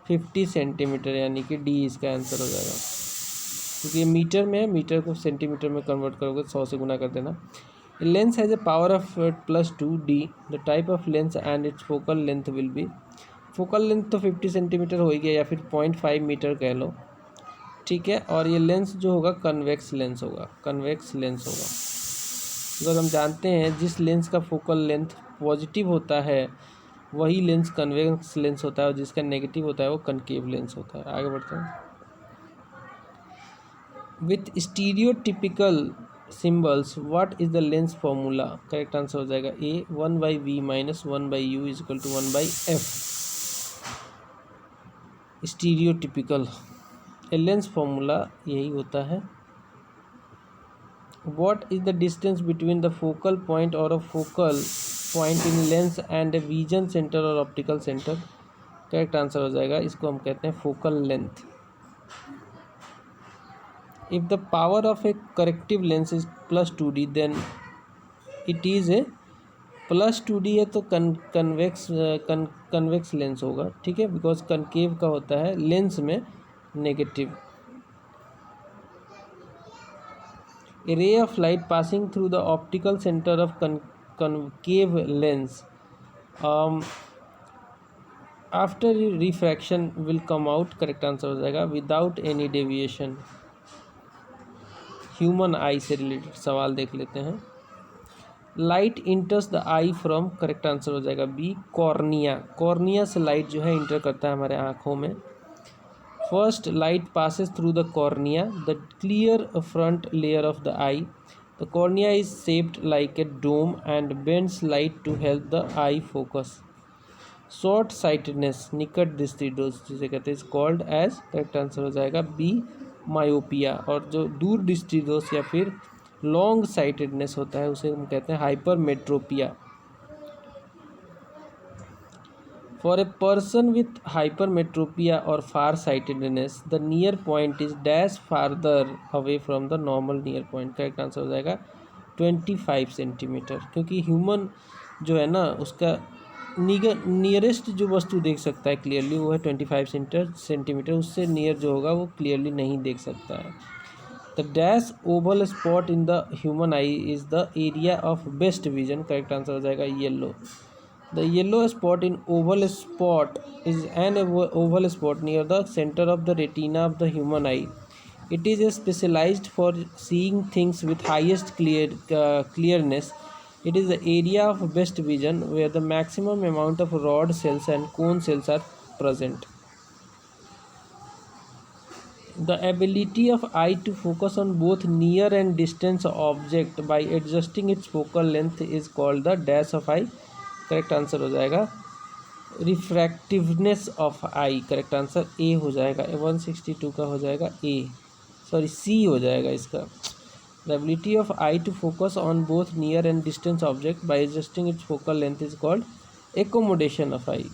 50 सेंटीमीटर, यानी कि D इसका आंसर हो जाएगा, क्योंकि ये मीटर में है, मीटर को सेंटीमीटर में कन्वर्ट करोगे 100 से गुना कर देना। Lens has a power of +2d, the type of lens and it's focal length will B, focal length तो 50 सेंटीमीटर हो गया, या फिर 0.5 मीटर कह लो, ठीक है। और ये लेंस जो होगा कन्वेक्स लेंस होगा, कन्वेक्स लेंस होगा, बिकॉज हम जानते हैं जिस लेंस का फोकल लेंथ पॉजिटिव होता है वही लेंस कन्वेक्स लेंस होता है, और जिसका नेगेटिव होता है वो कनकेव लेंस होता है। आगे बढ़ते हैं। With stereotypical symbols what is the lens formula, correct answer हो जाएगा A, 1/v - 1/u = 1/f। Stereotypical lens formula यही होता है। What is the distance between the focal point और a focal point in lens and vision centre और optical centre, correct answer हो जाएगा, इसको हम कहते हैं focal length. If the power of a corrective lens is +2d then it is a +2d है तो कन्वेक्स लेंस होगा, ठीक है, बिकॉज कनकेव का होता है लेंस में negative. A ray of light passing through the optical center of concave lens after refraction will come out, correct answer हो जाएगा, without any deviation। ह्यूमन आई से रिलेटेड सवाल देख लेते हैं। Light इंटर्स the I from, correct answer हो जाएगा B, cornea. Cornea से लाइट जो है इंटर करता है हमारे आँखों में। First, light passes through the cornea, the clear front layer of the eye. The cornea is shaped like a dome and bends light to help the eye focus. Short sightedness, निकट दृष्टि दोष जिसे कहते हैं, is called as, correct answer हो जाएगा B, myopia. और जो दूर दृष्टि दोष या फिर लॉन्ग साइटेडनेस होता है उसे हम कहते हैं hypermetropia. For a person with hypermetropia or farsightedness, the near point is dash farther away from the normal near point, correct answer हो जाएगा 25 सेंटीमीटर, क्योंकि ह्यूमन जो है ना उसका नियरेस्ट जो वस्तु देख सकता है क्लियरली वो है 25 सेंटीमीटर, उससे नियर जो होगा वो क्लियरली नहीं देख सकता है। The dash Oval spot in the human I is the area of best vision, correct answer हो जाएगा yellow. The yellow spot in oval spot is an oval spot near the center of the retina of the human eye. It is specialized for seeing things with highest clearness. It is the area of best vision where the maximum amount of rod cells and cone cells are present. The ability of eye to focus on both near and distant object by adjusting its focal length is called the dash of eye, correct answer हो जाएगा refractiveness of eye, correct answer A हो जाएगा। 162 का हो जाएगा ए, sorry C हो जाएगा इसका। The ability of eye to focus on both near and distance object by adjusting its focal length is called accommodation of eye.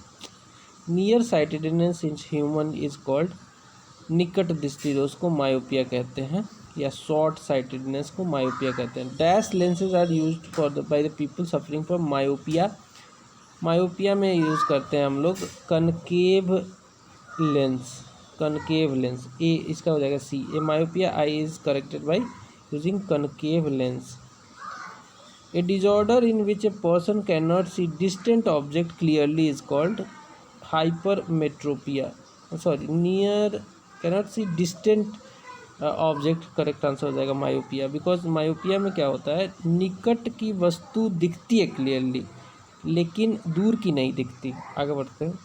Near sightedness in human is called, निकट दृष्टि दोष को मायोपिया कहते हैं, या शॉर्ट साइटेडनेस को myopia कहते हैं। Dash lenses are used for by the people suffering from myopia. Myopia में यूज़ करते हैं हम लोग concave lens, concave lens A इसका हो जाएगा C. A myopia eye is corrected by using concave lens. A disorder in which a person can not see distant object clearly is called hypermetropia, sorry near can not see distant object, correct answer हो जाएगा myopia. Because myopia में क्या होता है, निकट की वस्तु दिखती है क्लियरली लेकिन दूर की नहीं दिखती। आगे बढ़ते हैं।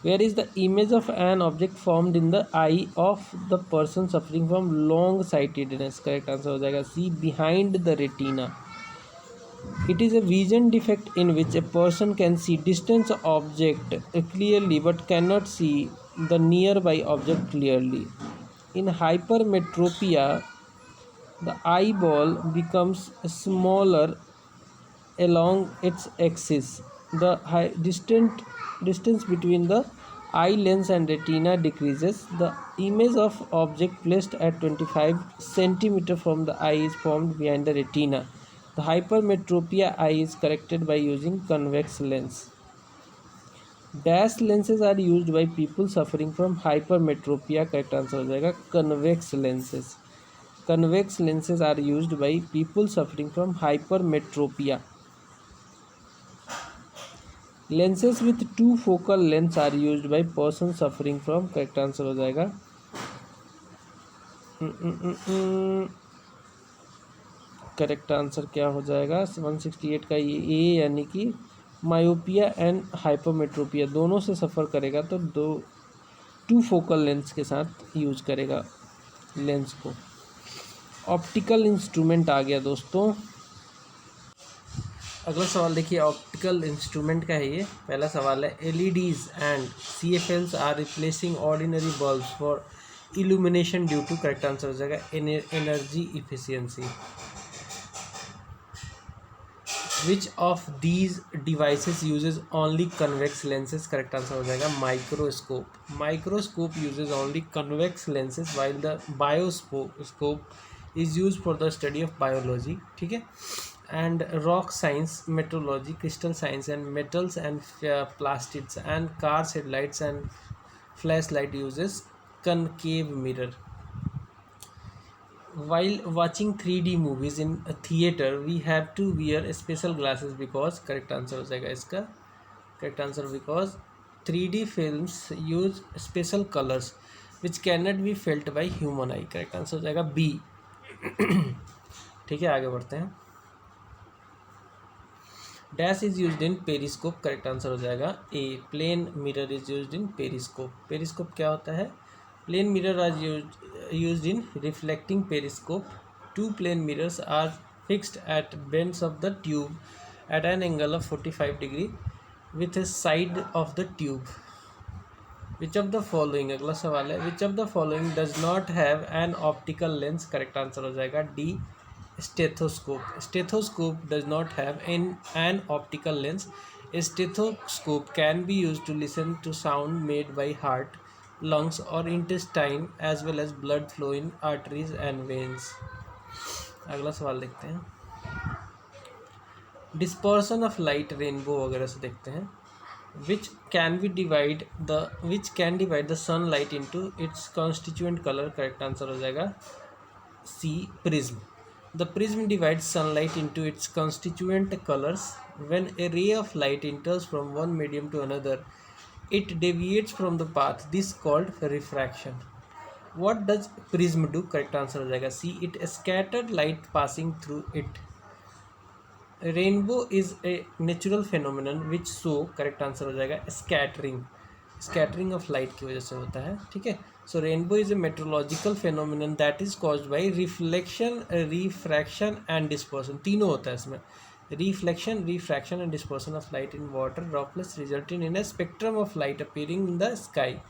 Where is the image of an object formed in the eye of the person suffering from long sightedness, correct answer हो जाएगा C, behind the retina. It is a vision defect in which a person can see distant object clearly but cannot see the nearby object clearly. In hypermetropia, the eyeball becomes smaller along its axis. The distance between the eye lens and retina decreases. The image of object placed at 25 cm from the eye is formed behind the retina. The hypermetropia eye is corrected by using convex lens. Dash lenses are used by people suffering from hypermetropia. Correct answer हो जाएगा convex lenses. Convex lenses are used by people suffering from hypermetropia. Lenses with two focal lengths are used by person suffering from. Correct answer हो जाएगा correct answer क्या हो जाएगा 168 का ये यानी कि मायोपिया एंड हाइपरमेट्रोपिया दोनों से सफ़र करेगा तो टू फोकल लेंस के साथ यूज करेगा लेंस को. ऑप्टिकल इंस्ट्रूमेंट आ गया दोस्तों. अगला सवाल देखिए ऑप्टिकल इंस्ट्रूमेंट का है ये. पहला सवाल है LEDs and CFLs are replacing ordinary bulbs for illumination due to. Correct answer हो जाएगा energy efficiency. Which of these devices uses only convex lenses? Correct answer हो जाएगा microscope. Microscope uses only convex lenses while the bioscope is used for the study of biology. ठीक है. And rock science, meteorology, crystal science and metals and plastics and cars headlights and flashlight uses concave mirror. While watching 3D movies in a theater, we have to wear special glasses because. correct answer हो जाएगा इसका. correct answer because 3D films use special colors which cannot be felt by human eye. correct answer हो जाएगा B. ठीक है आगे बढ़ते हैं. Dash is used in periscope. Correct answer हो जाएगा A. Plane mirror is used in periscope. Periscope क्या होता है? Plane mirror are used in reflecting periscope. Two plane mirrors are fixed at bends of the tube at an angle of 45 degree with a side of the tube. Which of the following, अगला सवाल है, which of the following does not have an optical lens? Correct answer हो जाएगा D. Stethoscope. Stethoscope does not have an optical lens. A stethoscope can be used to listen to sound made by heart, lungs or intestine as well as blood flow in arteries and veins. अगला सवाल देखते हैं. Dispersion of light rainbow वगैरह से देखते हैं. which can divide the sunlight into its constituent color. Correct answer हो जाएगा C. prism. The prism divides sunlight into its constituent colors. When a ray of light enters from one medium to another, it deviates from the path. This called refraction. What does prism do? Correct answer हो जाएगा C. It scattered light passing through it. Rainbow is a natural phenomenon which show. correct answer हो जाएगा scattering of light की वजह से होता है. ठीक है. So rainbow is a meteorological phenomenon that is caused by reflection, refraction and dispersion. तीनों होता है इसमें. Reflection, refraction and dispersion of light in water droplets resulting in a spectrum of light appearing in the sky.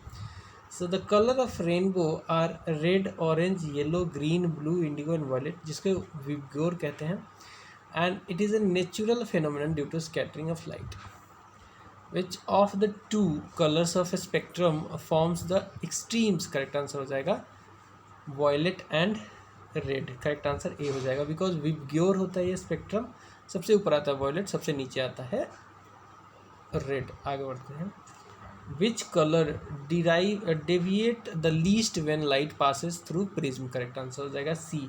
So the color of rainbow are red, orange, yellow, green, blue, indigo and violet, जिसको VIBGYOR कहते हैं. And it is a natural phenomenon due to scattering of light. Which of the two colors of a spectrum forms the extremes? correct answer हो जाएगा violet and red. correct answer A हो जाएगा because VIBGYOR होता है ये spectrum. सबसे ऊपर आता है वॉयलेट, सबसे नीचे आता है रेड. आगे बढ़ते हैं. Which colour deviate the least when light passes through prism. Correct answer हो जाएगा C.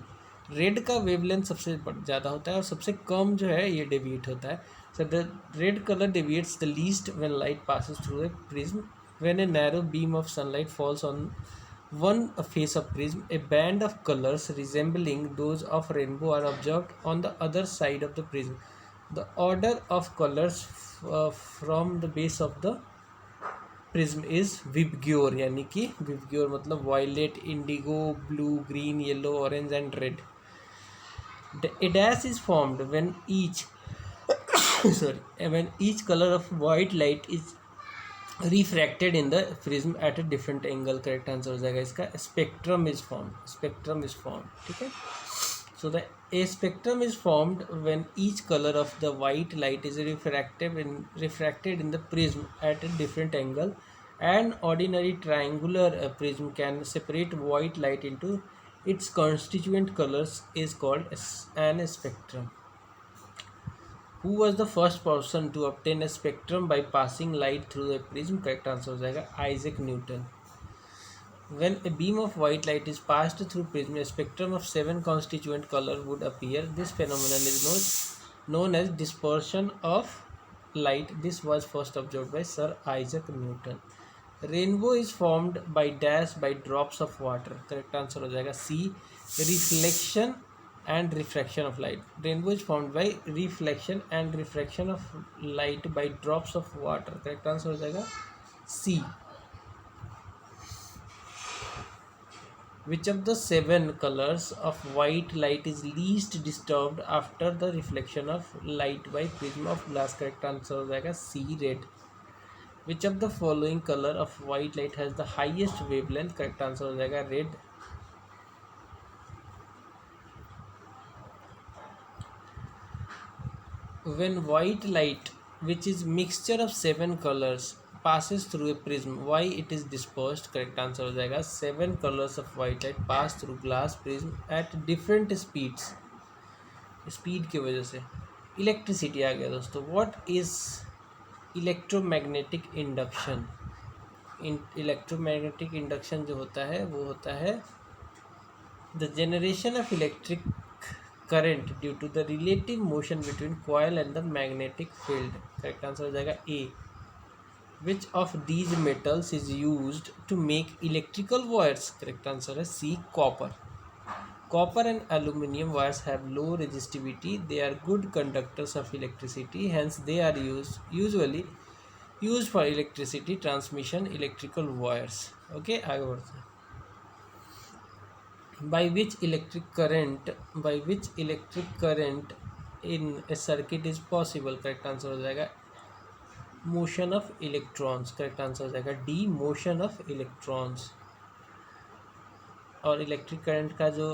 रेड का वेवलेंथ सबसे ज़्यादा होता है और सबसे कम जो है ये डेविएट होता है. So the red colour deviates the least when light passes through a prism. When a narrow beam of sunlight falls on one face of prism, a band of colors resembling those of rainbow are observed on the other side of the prism. The order of colors from the base of the prism is VIBGYOR. यानी कि VIBGYOR मतलब violet, indigo, blue, green, yellow, orange and red. A dash is formed when each when each color of white light is refracted in the prism at a different angle. Correct answer हो जाएगा इसका spectrum is form. Spectrum is form, ठीक है। So the a spectrum is formed when each color of the white light is refracted in the prism at a different angle. An ordinary triangular prism can separate white light into its constituent colors is called an spectrum. Who was the first person to obtain a spectrum by passing light through a prism? Correct answer हो जाएगा Isaac Newton. When a beam of white light is passed through prism, a spectrum of 7 constituent colors would appear. This phenomenon is known as dispersion of light. This was first observed by Sir Isaac Newton. Rainbow is formed by dash by drops of water. Correct answer हो जाएगा C. Reflection and refraction of light. Rainbow is formed by reflection and refraction of light by drops of water. Correct answer हो जाएगा C. Which of the 7 colors of white light is least disturbed after the reflection of light by prism of glass? Correct answer हो जाएगा C. Red. Which of the following color of white light has the highest wavelength? Correct answer हो जाएगा red. When white light, which is mixture of 7 colors, passes through a prism, why it is dispersed? Correct answer हो जाएगा 7 colors of white light pass through glass prism at different speeds. Speed की वजह से electricity आ गया दोस्तों. What is electromagnetic induction? Electromagnetic induction जो होता है वो होता है the generation of electric current due to the relative motion between coil and the magnetic field. Correct answer हो जाएगा A. Which of these metals is used to make electrical wires? Correct answer है C. Copper. Copper and aluminum wires have low resistivity. They are good conductors of electricity. Hence, they are usually used for electricity transmission, electrical wires. Okay, आगे बढ़ते हैं. By which electric current in a circuit is possible? Correct answer हो जाएगा motion of electrons. Correct answer हो जाएगा D. motion of electrons. और electric current का जो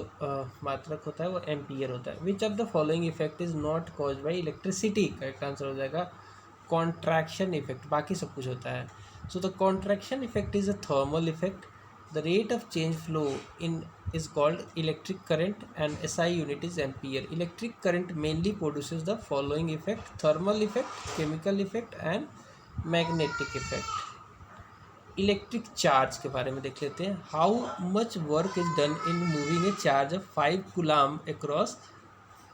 मात्रक होता है वो एम्पियर होता है. Which of the following effect is not caused by electricity? Correct answer हो जाएगा कॉन्ट्रैक्शन इफेक्ट. बाकी सब कुछ होता है. So the contraction effect is a thermal effect. The rate of change flow in is called electric current and SI unit is ampere. Electric current mainly produces the following effect: thermal effect, chemical effect and magnetic effect. Electric charge के बारे में देख लेते हैं. How much work is done in moving a charge of 5 coulomb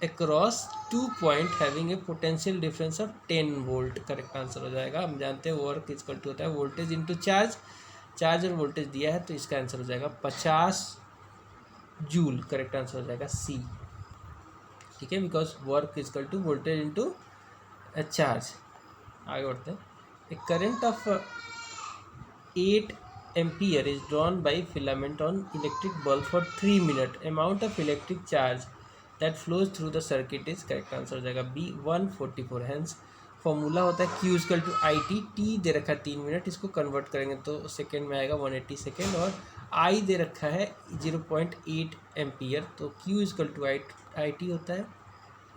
across 2 point having a potential difference of 10 volt. Correct answer हो जाएगा. हम जानते हैं वर्क इक्वल टू होता है वोल्टेज इंटू चार्ज. चार्ज और वोल्टेज दिया है तो इसका आंसर हो जाएगा 50 जूल. करेक्ट आंसर हो जाएगा सी. ठीक है, because work equal to voltage into charge. आगे बढ़ते हैं. A current of 8 ampere is drawn by filament on electric bulb for 3 minutes. Amount of electric charge that flows through the circuit is, correct answer हो जाएगा B 144. Hence formula होता है Q equal to I T. T दे रखा है 3 minute, इसको convert करेंगे तो सेकेंड में आएगा 180 सेकेंड. और I दे रखा है 0.8 एम्पियर, तो Q equal to I T होता है.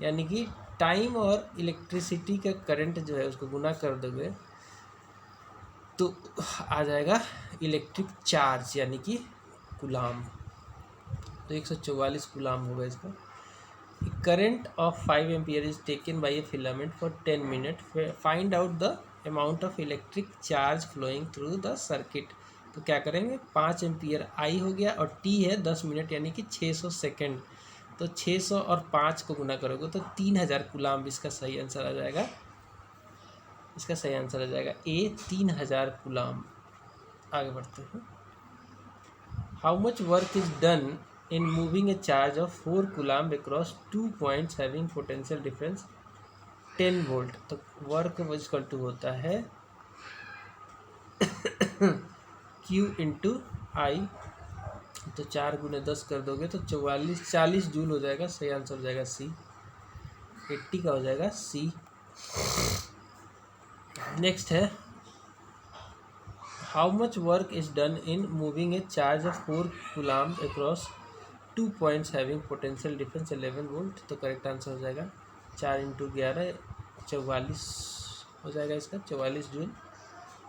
यानी कि टाइम और इलेक्ट्रिसिटी का करंट जो है उसको गुना कर दोगे तो आ जाएगा इलेक्ट्रिक चार्ज यानी कि कूलाम. तो 144 कूलाम होगा इसका. Current of 5 ampere is taken by a filament for 10 minute. Find out the amount of electric charge flowing through the circuit. तो क्या करेंगे, 5 एम्पियर आई हो गया और टी है 10 मिनट यानी कि 600 सेकेंड. तो 600 और 5 को गुना करोगे तो 3000 कूलाम. इसका सही आंसर आ जाएगा. इसका सही आंसर आ जाएगा ए 3000 कूलाम. आगे बढ़ते हैं. How much work is done in moving a charge of 4 coulomb across 2 points having potential difference 10 volt. तो वर्क इक्वल टू होता है Q इंटू आई. तो 4 गुने 10 कर दोगे तो 40 जूल हो जाएगा. सही आंसर हो जाएगा सी. 80 का हो जाएगा सी. नेक्स्ट है how much work is done in moving a charge of 4 coulomb across 2 points having potential difference 11 volt. तो करेक्ट आंसर हो जाएगा 4 इंटू 11 44 हो जाएगा इसका, 44 joule.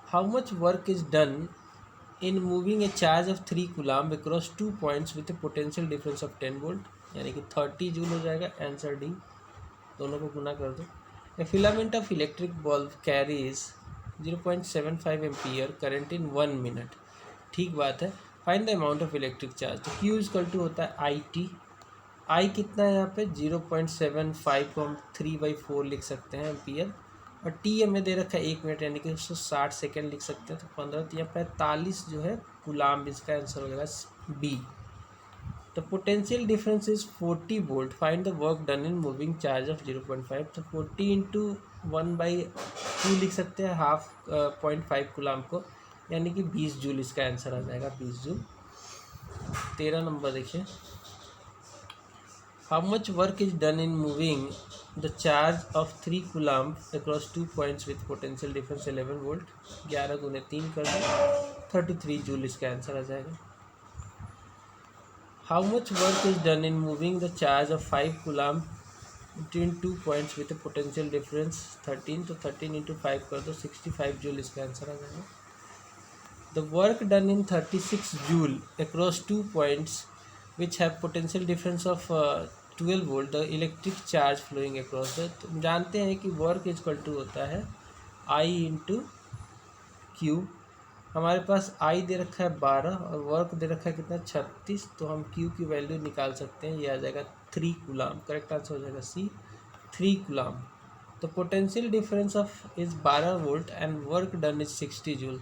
How much work is done in moving a charge of 3 coulomb across 2 points with A potential difference of 10 volt, यानी कि 30 joule हो जाएगा। आंसर डी, दोनों को गुना कर दो। A filament of electric bulb carries 0.75 ampere current in 1 minute. ठीक बात है। Find the amount of electric charge. तो क्यू इक्वल टू होता है आई टी। आई कितना है यहाँ पे 0.75 को हम 3/4 लिख सकते हैं एम्पियर, और टी हमें दे रखा है 1 मिनट, यानी कि 160 सेकेंड लिख सकते हैं। तो 15 या 45 जो है कूलाम, इसका आंसर हो जाएगा बी। तो potential difference is 40 volt. Find the work done in moving charge of 0.5। तो 40 इंटू 1/2 लिख सकते हैं, हाफ 0.5 कूलाम को, यानी कि 20 जूल इसका आंसर आ जाएगा, 20 जूल। 13 नंबर देखिए, how much work is done in moving the charge of 3 coulomb across 2 points with potential difference 11 volt. 11 गुने 3 कर दो, 33 जूल इसका आंसर आ जाएगा। How much work is done in moving the charge of 5 coulomb between 2 points with a potential difference 13? तो 13 into 5 कर दो, 65 joule इसका answer आ जाएगा। The work done in 36 joule across 2 points which have potential difference of 12 volt, the electric charge flowing across the। तो जानते हैं कि work equal to होता है आई इंटू क्यू। हमारे पास आई दे रखा है 12 और वर्क दे रखा है कितना 36, तो हम क्यू की वैल्यू निकाल सकते हैं। ये आ जाएगा 3 कूलाम। करेक्ट आंसर हो जाएगा सी, 3 कूलाम। तो potential difference of is 12 volt and work done is 60 joule.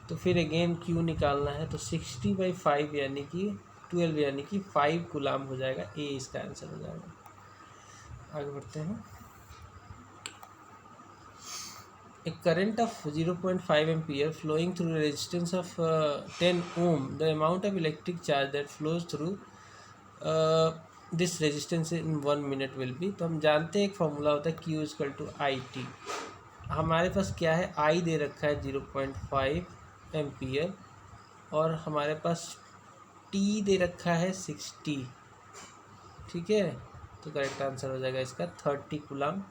तो फिर अगेन क्यू निकालना है, तो 60/5 यानी कि 12 यानी कि 5 कूलाम हो जाएगा। ए इसका आंसर हो जाएगा। आगे बढ़ते हैं। A current of 0.5 ampere flowing through a resistance of 10 ohm, the amount of electric charge that flows through this resistance in 1 minute will be। तो हम जानते हैं एक फॉर्मूला होता है Q equal to I T. हमारे पास क्या है, I दे रखा है 0.5 एम्पियर और हमारे पास T दे रखा है 60। ठीक है, तो करेक्ट आंसर हो जाएगा इसका 30 कूलाम।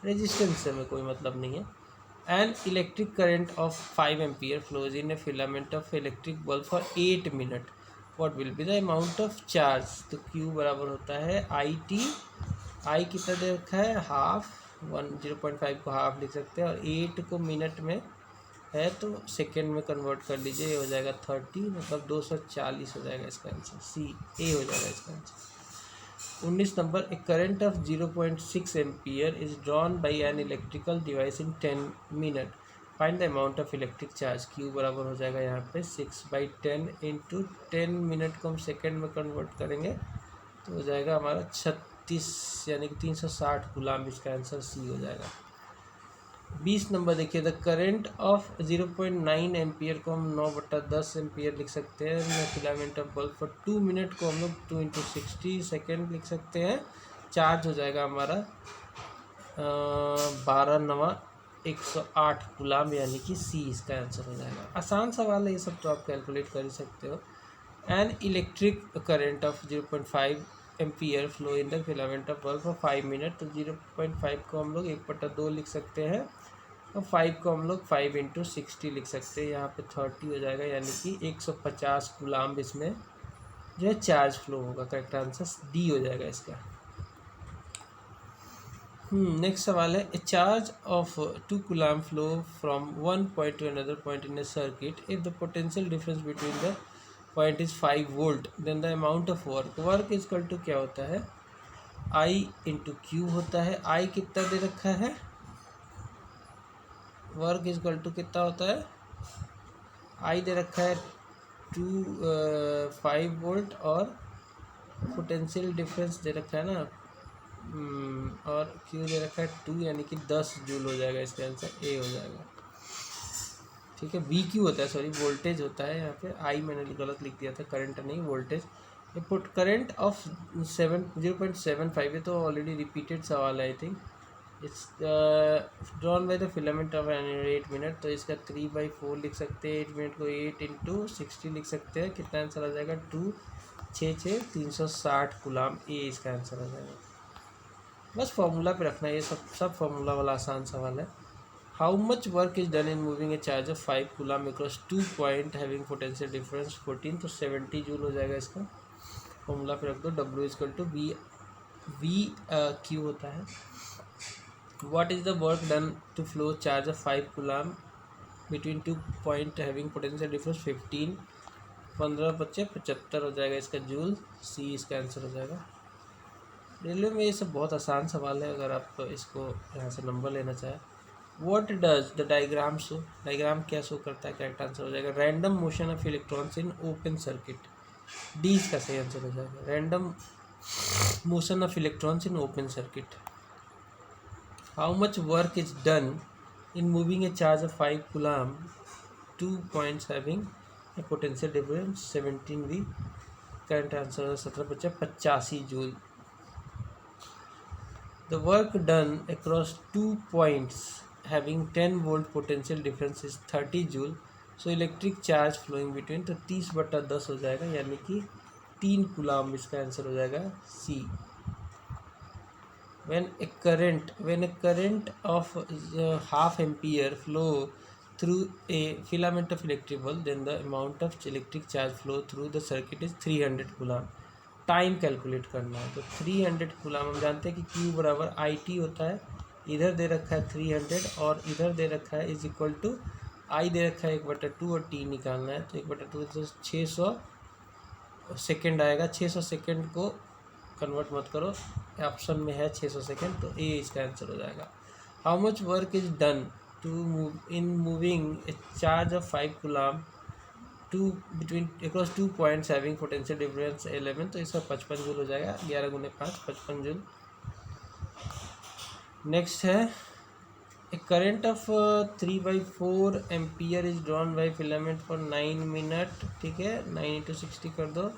रेजिस्टेंस से हमें कोई मतलब नहीं है। An electric current of 5 ampere flows in A filament of electric bulb for 8 minute, what will be the amount of charge. तो क्यू बराबर होता है आई टी। आई कितना दे रखा है हाफ, 0.5 को हाफ लिख सकते हैं, और 8 को मिनट में है तो सेकेंड में कन्वर्ट कर लीजिए, ये हो जाएगा 30, मतलब 240 हो जाएगा इसका आंसर। सी, ए हो जाएगा इसका answer. 19 number, A current of 0.6 ampere is drawn by an electrical device in 10 minute. Find the amount of electric charge. Q बराबर हो जाएगा यहाँ पे 6/10 इंटू 10 मिनट को हम सेकेंड में कन्वर्ट करेंगे तो हो जाएगा हमारा 36, यानी कि 360 कूलाम। इसका आंसर सी हो जाएगा। 20 नंबर देखिए, द करंट ऑफ 0.9 एम्पियर को हम 9/10 एम्पियर लिख सकते हैं। Filament of bulb for 2 minute को हम लोग 2 इंटू 60 सेकेंड लिख सकते हैं। चार्ज हो जाएगा हमारा 12×9 108 कूलाम, यानी कि सी इसका आंसर हो जाएगा। आसान सवाल है ये सब, तो आप कैलकुलेट कर ही सकते हो। An electric current of 0.5 ampere flow in the filament of bulb for 5 minute. तो 0.5 को हम लोग 1/2 लिख सकते हैं और 5 को हम लोग 5 इंटू 60 लिख सकते हैं। यहाँ पे 30 हो जाएगा, यानी कि 150 कूलाम इसमें जो है चार्ज फ्लो होगा। करेक्ट आंसर डी हो जाएगा इसका। नेक्स्ट सवाल है, a charge of 2 coulomb flow from one point to another point in a circuit if the potential difference between the point is 5 volt, then the amount of work. Work is equal to क्या होता है, आई into Q होता है। आई कितना दे रखा है, work is equal to कितना होता है, आई दे रखा है 5 वोल्ट और पोटेंशियल डिफरेंस दे रखा है ना, और क्यू दे रखा है 2, यानी कि 10 जूल हो जाएगा। इसका आंसर ए हो जाएगा। ठीक है, वी क्यू होता है, सॉरी वोल्टेज होता है यहाँ पे, आई मैंने गलत लिख दिया था, करंट नहीं वोल्टेज। पुट करंट ऑफ 0.75, ये तो ऑलरेडी रिपीटेड सवाल है I think. It's drawn by the filament of an 8 minute, तो इसका 3/4 लिख सकते हैं, 8 मिनट को 8 इंटू 60 लिख सकते हैं, कितना आंसर आ जाएगा 2 6 6 360 गुलाम, ए इसका आंसर आ जाएगा। बस फॉर्मूला पे रखना है, ये सब फॉर्मूला वाला आसान सवाल है। How much work is done in moving a charge of 5 coulomb across 2 point having potential difference 14, तो 70 जूल हो जाएगा इसका। फॉर्मूला पे रख दो, W equal to V Q होता है। What is the work done to flow charge of 5 coulomb between 2 point having potential difference 15, 15 बच्चे 75 हो जाएगा इसका जूल, सी इसका आंसर हो जाएगा। रेलवे में ये सब बहुत आसान सवाल है, अगर आप इसको यहाँ से नंबर लेना चाहें। What does the diagram show? Diagram क्या शो करता है, करेक्ट आंसर हो जाएगा random motion of electrons in open circuit, D इसका सही आंसर हो जाएगा, random motion of electrons in open circuit. How much work is done in moving a charge of 5 coulomb, 2 points having a potential difference 17 V, current answer 17 joule. The work done across 2 points having 10 volt potential difference is 30 joule, so electric charge flowing between, तो 30/10 हो जाएगा, यानी कि 3 coulomb इसका answer हो जाएगा सी। when a current of half ampere flow through a filament of electric bulb, then the amount of electric charge flow through the circuit is 300 coulomb. Time calculate करना है, तो 300 कूलम हम जानते हैं कि Q बराबर IT होता है, इधर दे रखा है 300 और इधर दे रखा है इज इक्वल टू I दे रखा है 1/2 और T निकालना है, तो 1/2 तो 600 सेकेंड आएगा, 600 सेकेंड को कन्वर्ट मत करो, ऑप्शन में है 600 सेकेंड, तो ए इसका आंसर हो जाएगा। How much work is done to move in moving a charge of 5 coulomb to between across 2 points having potential difference 11, तो इसका 55 जूल हो जाएगा, 11 × 5 55 जूल। नेक्स्ट है a current of 3/4 ampere is drawn by filament for 9 minute, ठीक है, 9 × 60 कर दो,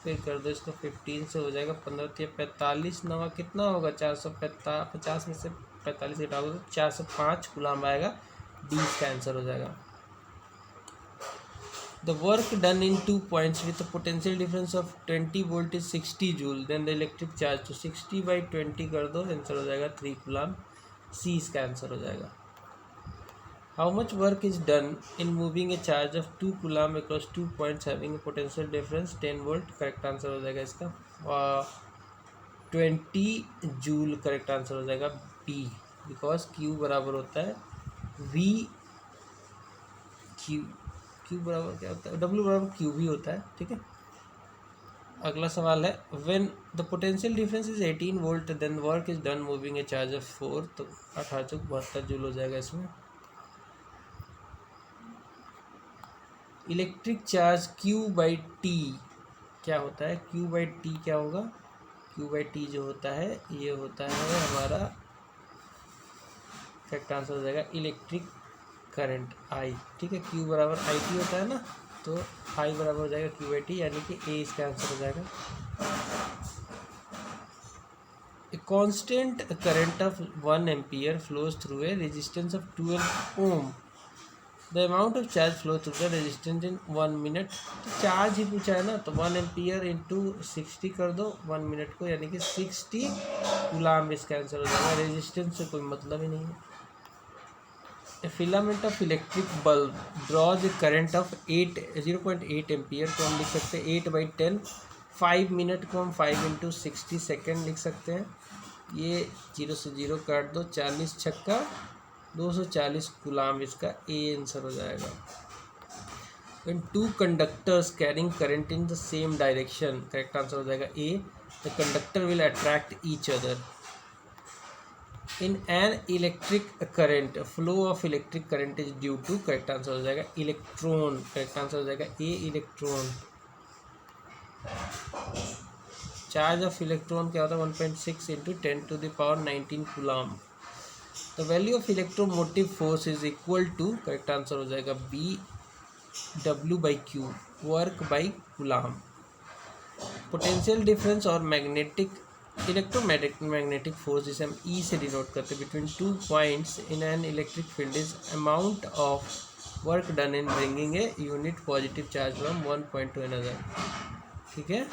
फिर कर दो इसको 15 से हो जाएगा 15 45 नवा कितना होगा 450 में से 45 घटा दो तो 405 कूलम आएगा, डी इसका आंसर हो जाएगा। The work done in 2 points with potential difference of 20 volt is 60 joule, then the electric charge, तो 60/20 कर दो, आंसर हो जाएगा 3 कूलम, सी इसका आंसर हो जाएगा। How much work is done in moving a charge of 2 coulomb across 2 points having a potential difference 10 volt, correct answer हो जाएगा इसका 20 जूल, करेक्ट आंसर हो जाएगा बी, बिकॉज क्यू बराबर होता है वी क्यू बराबर क्या होता है, डब्ल्यू बराबर क्यू भी होता है, ठीक है। अगला सवाल है when the potential difference is 18 volt then work is done moving a charge of 4, तो 18 जूल हो जाएगा इसमें। इलेक्ट्रिक चार्ज Q/T क्या होता है, Q/T क्या होगा, Q/T जो होता है ये होता है हमारा, करेक्ट आंसर हो जाएगा इलेक्ट्रिक करंट I, ठीक है, Q बराबर IT होता है ना, तो I बराबर हो जाएगा Q/T, यानी कि A इसका आंसर हो जाएगा। A constant current of 1 ampere flows through a resistance of 12 ohm, the amount of charge flow through the resistance in 1 minute, तो चार्ज ही पूछा है ना, तो 1 एम्पियर इंटू 60 कर दो 1 मिनट को, यानी कि 60 कूलम इसका आंसर हो जाएगा, रेजिस्टेंस से कोई मतलब ही नहीं है। A filament of electric bulb draws a current of 0.8 ampere, को हम लिख सकते हैं 8/10, 5 मिनट को हम 5 × 60 सेकेंड लिख सकते हैं, ये 0 से 0 काट दो, 40 छक्का 240 कूलम इसका ए आंसर हो जाएगा। When 2 conductors carrying current in the same direction, correct answer हो जाएगा ए, the conductor will attract each other. In an electric current, flow of electric current is due to, correct answer हो जाएगा electron, correct answer हो जाएगा a electron. Charge of electron क्या होता है 1.6 × 10⁻19 coulomb. The value of electromotive force is equal to, correct answer हो जाएगा B W/Q, work by coulomb. Potential difference और मैग्नेटिक इलेक्ट्रोमैग्नेटिक फोर्स जिसे हम ई से डिनोट करते हैं between two points in an electric field is amount of work done in bringing a unit positive charge from one point to another. ठीक है।